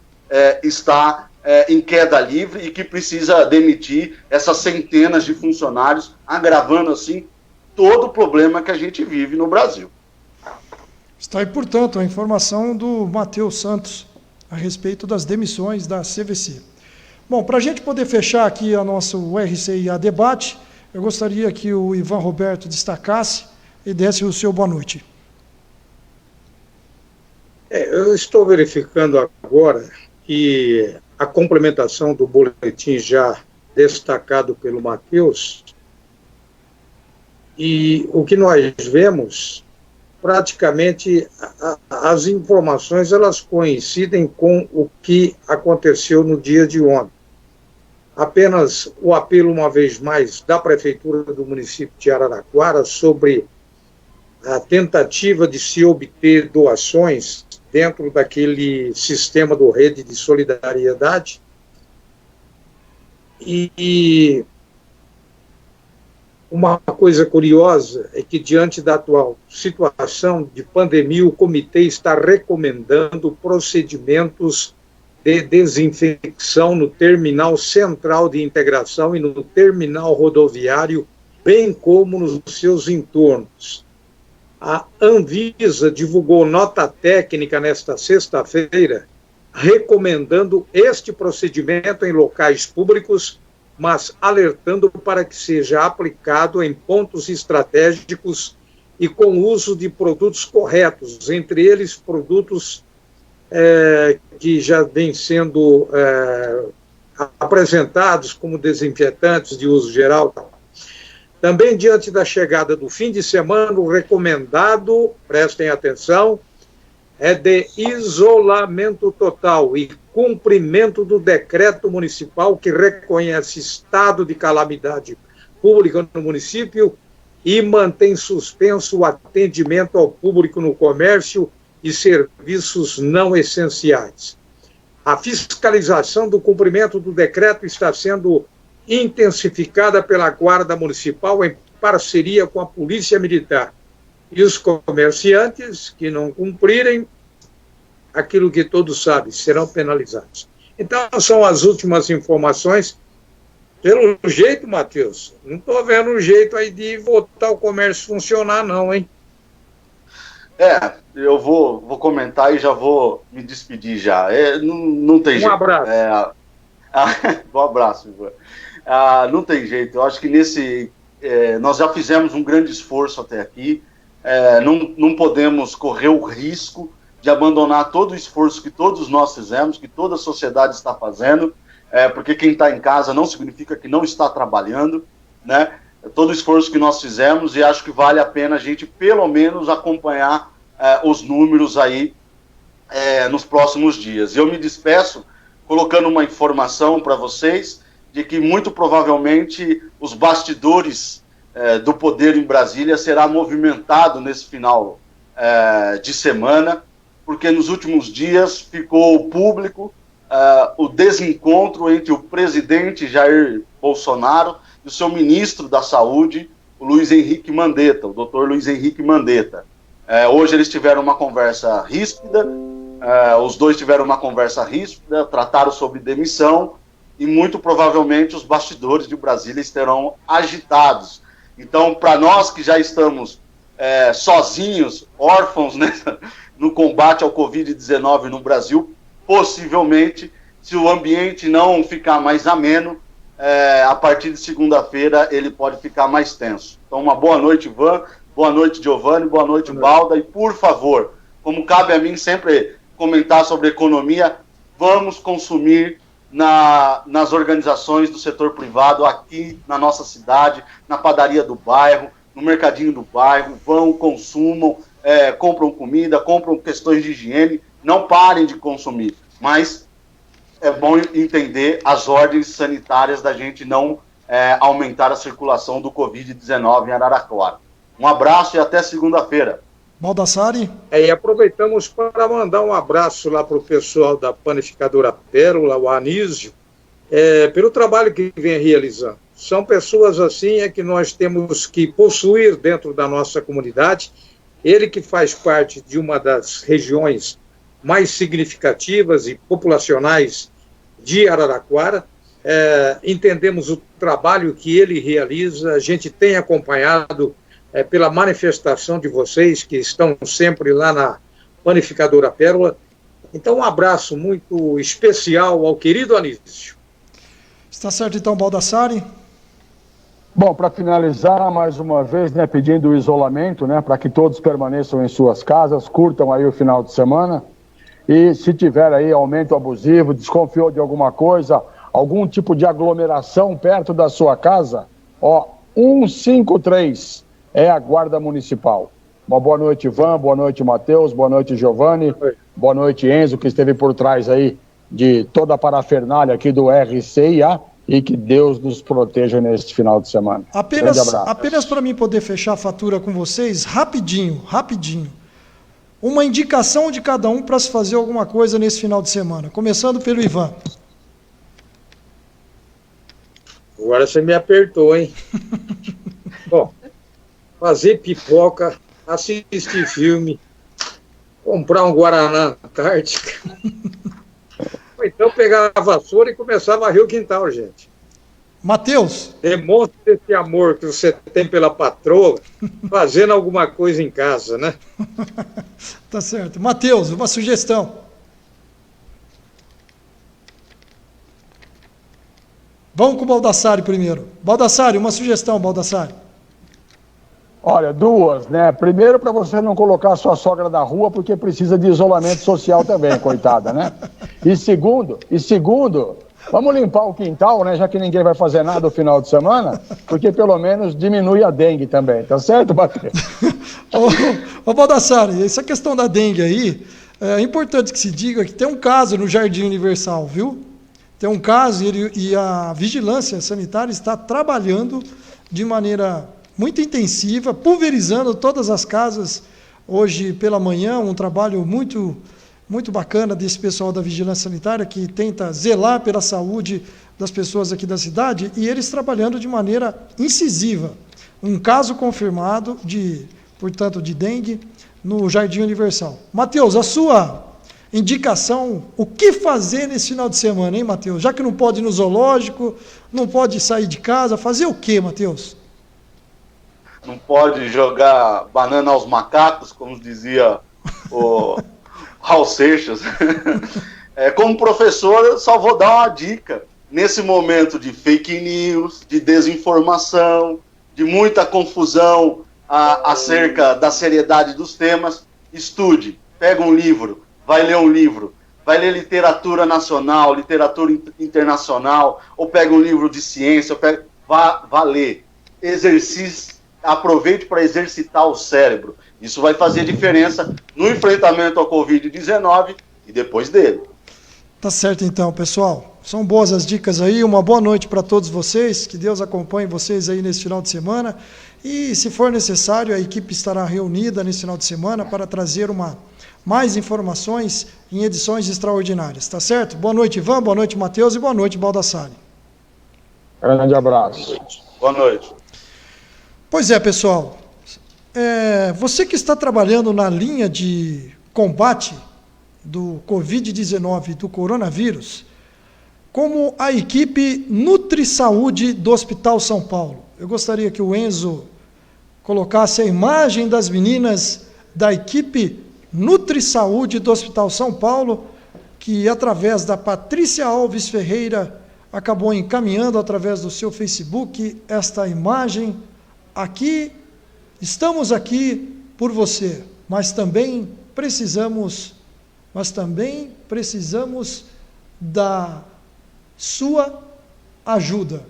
[SPEAKER 6] está em queda livre e que precisa demitir essas centenas de funcionários, agravando assim todo o problema que a gente vive no Brasil.
[SPEAKER 2] Está aí, portanto, a informação do Matheus Santos a respeito das demissões da CVC. Bom, para a gente poder fechar aqui o nosso RCIA debate, eu gostaria que o Ivan Roberto destacasse e desse o seu boa noite.
[SPEAKER 3] Eu estou verificando agora que a complementação do boletim já destacado pelo Matheus, e o que nós vemos, praticamente as informações elas coincidem com o que aconteceu no dia de ontem. Apenas o apelo, uma vez mais, da Prefeitura do município de Araraquara sobre a tentativa de se obter doações dentro daquele sistema do Rede de Solidariedade. E uma coisa curiosa é que, diante da atual situação de pandemia, o comitê está recomendando procedimentos de desinfecção no terminal central de integração e no terminal rodoviário, bem como nos seus entornos. A Anvisa divulgou nota técnica nesta sexta-feira, recomendando este procedimento em locais públicos, mas alertando para que seja aplicado em pontos estratégicos e com o uso de produtos corretos, entre eles produtos que já vêm sendo apresentados como desinfetantes de uso geral. Também, diante da chegada do fim de semana, o recomendado, prestem atenção, é de isolamento total e cumprimento do decreto municipal que reconhece estado de calamidade pública no município e mantém suspenso o atendimento ao público no comércio e serviços não essenciais. A fiscalização do cumprimento do decreto está sendo intensificada pela Guarda Municipal em parceria com a Polícia Militar. E os comerciantes que não cumprirem aquilo que todos sabem, serão penalizados. Então, são as últimas informações. Pelo jeito, Matheus, não estou vendo um jeito aí de voltar o comércio funcionar, não, hein?
[SPEAKER 6] Eu vou comentar e já vou me despedir já. Não tem jeito.
[SPEAKER 3] Um abraço.
[SPEAKER 6] Um abraço, Ivan. Não tem jeito. Eu acho que nós já fizemos um grande esforço até aqui. Não podemos correr o risco de abandonar todo o esforço que todos nós fizemos, que toda a sociedade está fazendo. porque quem está em casa não significa que não está trabalhando, né? Todo o esforço que nós fizemos, e acho que vale a pena a gente, pelo menos, acompanhar os números aí nos próximos dias. E eu me despeço colocando uma informação para vocês de que, muito provavelmente, os bastidores do poder em Brasília será movimentado nesse final de semana, porque nos últimos dias ficou público o desencontro entre o presidente Jair Bolsonaro e o seu ministro da Saúde, o Luiz Henrique Mandetta, o doutor Luiz Henrique Mandetta. Hoje eles tiveram uma conversa ríspida, os dois tiveram uma conversa ríspida, trataram sobre demissão, e muito provavelmente os bastidores de Brasília estarão agitados. Então, para nós que já estamos sozinhos, órfãos, né, no combate ao Covid-19 no Brasil, possivelmente, se o ambiente não ficar mais ameno, a partir de segunda-feira ele pode ficar mais tenso. Então, uma boa noite, Ivan, boa noite, Giovanni, boa noite, Balda, e por favor, como cabe a mim sempre comentar sobre economia, vamos consumir nas organizações do setor privado aqui na nossa cidade, na padaria do bairro, no mercadinho do bairro, vão, consumam, compram comida, compram questões de higiene, não parem de consumir, mas é bom entender as ordens sanitárias da gente não aumentar a circulação do Covid-19 em Araraquara. Um abraço e até segunda-feira.
[SPEAKER 2] Baldassarri?
[SPEAKER 3] E aproveitamos para mandar um abraço lá para o pessoal da Panificadora Pérola, o Anísio, pelo trabalho que vem realizando. São pessoas assim que nós temos que possuir dentro da nossa comunidade. Ele que faz parte de uma das regiões mais significativas e populacionais de Araraquara, entendemos o trabalho que ele realiza, a gente tem acompanhado pela manifestação de vocês que estão sempre lá na Panificadora Pérola. Então, um abraço muito especial ao querido Anísio.
[SPEAKER 2] Está certo, então, Baldassarri?
[SPEAKER 4] Bom, para finalizar, mais uma vez, né, pedindo o isolamento, né, para que todos permaneçam em suas casas, curtam aí o final de semana, e se tiver aí aumento abusivo, desconfiou de alguma coisa, algum tipo de aglomeração perto da sua casa, 153 é a Guarda Municipal. Uma boa noite, Ivan, boa noite, Matheus, boa noite, Giovanni, boa noite, Enzo, que esteve por trás aí de toda a parafernália aqui do RCIA, e que Deus nos proteja neste final de semana.
[SPEAKER 2] Apenas para mim poder fechar a fatura com vocês, rapidinho. Uma indicação de cada um para se fazer alguma coisa nesse final de semana. Começando pelo Ivan.
[SPEAKER 3] Agora você me apertou, hein? Bom, fazer pipoca, assistir filme, comprar um Guaraná Antártica, ou então pegar a vassoura e começar a varrer o quintal, gente.
[SPEAKER 2] Matheus.
[SPEAKER 3] Demonstre esse amor que você tem pela patroa, fazendo alguma coisa em casa, né?
[SPEAKER 2] Tá certo. Matheus, uma sugestão. Vamos com o Baldassarri primeiro. Baldassarri, uma sugestão, Baldassarri.
[SPEAKER 4] Olha, duas, né? Primeiro, para você não colocar a sua sogra na rua, porque precisa de isolamento social também, coitada, né? E segundo, vamos limpar o quintal, né? Já que ninguém vai fazer nada no final de semana, porque pelo menos diminui a dengue também, tá certo, Matheus?
[SPEAKER 2] Ô Baldassarri, essa questão da dengue aí, é importante que se diga que tem um caso no Jardim Universal, viu? Tem um caso e a vigilância sanitária está trabalhando de maneira muito intensiva, pulverizando todas as casas hoje pela manhã, um trabalho muito, muito bacana desse pessoal da Vigilância Sanitária, que tenta zelar pela saúde das pessoas aqui da cidade, e eles trabalhando de maneira incisiva. Um caso confirmado, portanto, de dengue no Jardim Universal. Matheus, a sua indicação, o que fazer nesse final de semana, hein, Matheus? Já que não pode ir no zoológico, não pode sair de casa, fazer o quê, Matheus?
[SPEAKER 6] Não pode jogar banana aos macacos, como dizia o Raul Seixas. Como professor, eu só vou dar uma dica. Nesse momento de fake news, de desinformação, de muita confusão acerca da seriedade dos temas, estude, pega um livro, vai ler um livro, vai ler literatura nacional, literatura internacional, ou pega um livro de ciência, vá ler. Aproveite para exercitar o cérebro. Isso vai fazer diferença no enfrentamento ao Covid-19 e depois dele.
[SPEAKER 2] Tá certo então, pessoal. São boas as dicas aí. Uma boa noite para todos vocês. Que Deus acompanhe vocês aí nesse final de semana. E, se for necessário, a equipe estará reunida nesse final de semana para trazer mais informações em edições extraordinárias. Tá certo? Boa noite, Ivan. Boa noite, Matheus. E boa noite, Baldassari.
[SPEAKER 4] Grande abraço.
[SPEAKER 6] Boa noite.
[SPEAKER 2] Pois é, pessoal. Você que está trabalhando na linha de combate do Covid-19, do coronavírus, como a equipe NutriSaúde do Hospital São Paulo. Eu gostaria que o Enzo colocasse a imagem das meninas da equipe NutriSaúde do Hospital São Paulo, que através da Patrícia Alves Ferreira acabou encaminhando através do seu Facebook esta imagem. Aqui, estamos aqui por você, mas também precisamos da sua ajuda.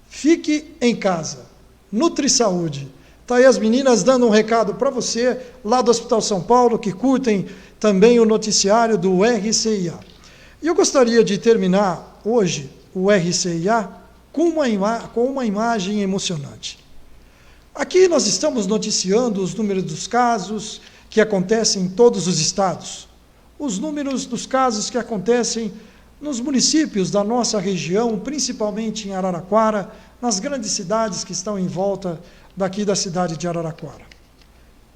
[SPEAKER 2] Fique em casa. NutriSaúde. Está aí as meninas dando um recado para você, lá do Hospital São Paulo, que curtem também o noticiário do RCIA. E eu gostaria de terminar hoje o RCIA com uma imagem emocionante. Aqui nós estamos noticiando os números dos casos que acontecem em todos os estados. Os números dos casos que acontecem nos municípios da nossa região, principalmente em Araraquara, nas grandes cidades que estão em volta daqui da cidade de Araraquara.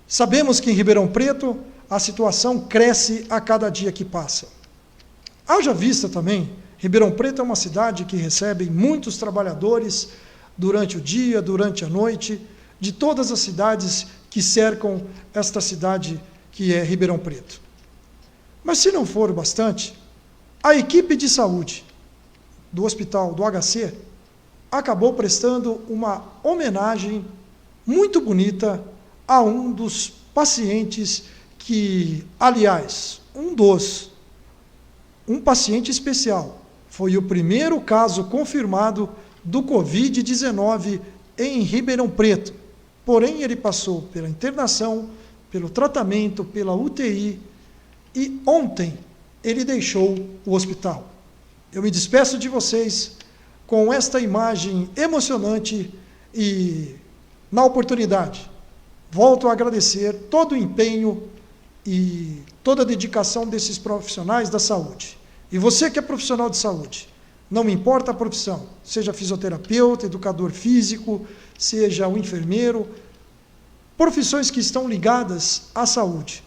[SPEAKER 2] Sabemos que em Ribeirão Preto a situação cresce a cada dia que passa. Haja vista também, Ribeirão Preto é uma cidade que recebe muitos trabalhadores durante o dia, durante a noite, de todas as cidades que cercam esta cidade que é Ribeirão Preto. Mas se não for o bastante, a equipe de saúde do hospital, do HC, acabou prestando uma homenagem muito bonita a um dos pacientes que, aliás, um paciente especial, foi o primeiro caso confirmado do Covid-19 em Ribeirão Preto. Porém, ele passou pela internação, pelo tratamento, pela UTI, e ontem ele deixou o hospital. Eu me despeço de vocês com esta imagem emocionante e, na oportunidade, volto a agradecer todo o empenho e toda a dedicação desses profissionais da saúde. E você que é profissional de saúde, não me importa a profissão, seja fisioterapeuta, educador físico, seja o enfermeiro, profissões que estão ligadas à saúde.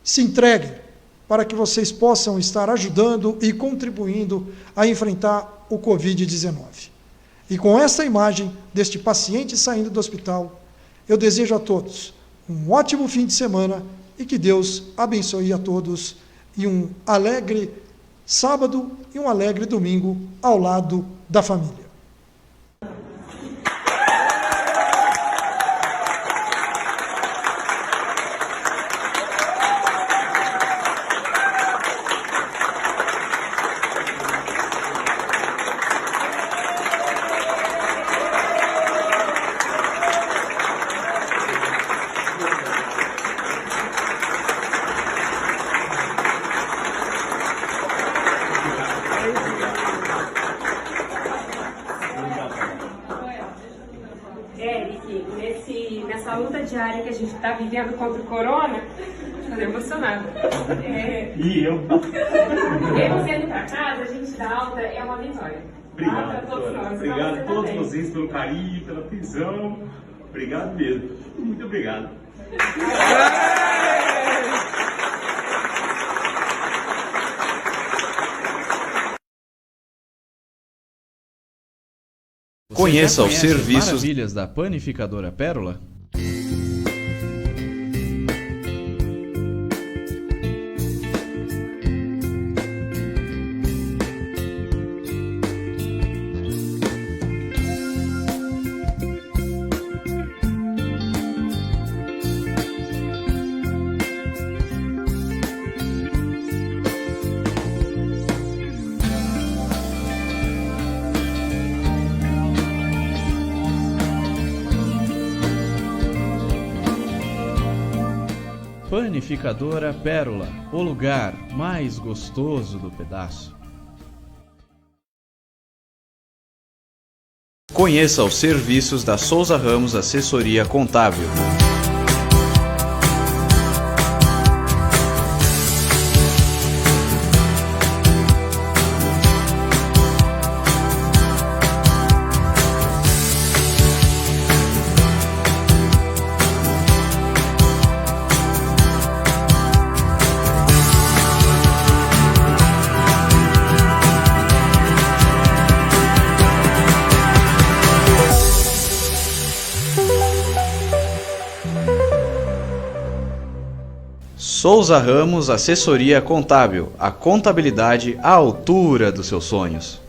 [SPEAKER 2] Se entreguem para que vocês possam estar ajudando e contribuindo a enfrentar o Covid-19. E com essa imagem deste paciente saindo do hospital, eu desejo a todos um ótimo fim de semana e que Deus abençoe a todos e um alegre sábado e um alegre domingo ao lado da família.
[SPEAKER 7] Nessa luta diária que a gente está vivendo contra o corona, estou emocionada.
[SPEAKER 8] E eu?
[SPEAKER 7] Mesmo sendo para casa, a gente dá alta, é uma vitória.
[SPEAKER 8] Obrigado,
[SPEAKER 7] para todos nós.
[SPEAKER 8] obrigado a todos vocês pelo carinho, pela atenção. Obrigado mesmo. Muito obrigado.
[SPEAKER 1] Conheça os serviços maravilhas da Panificadora Pérola. Panificadora Pérola, o lugar mais gostoso do pedaço. Conheça os serviços da Souza Ramos Assessoria Contábil. Souza Ramos Assessoria Contábil, a contabilidade à altura dos seus sonhos.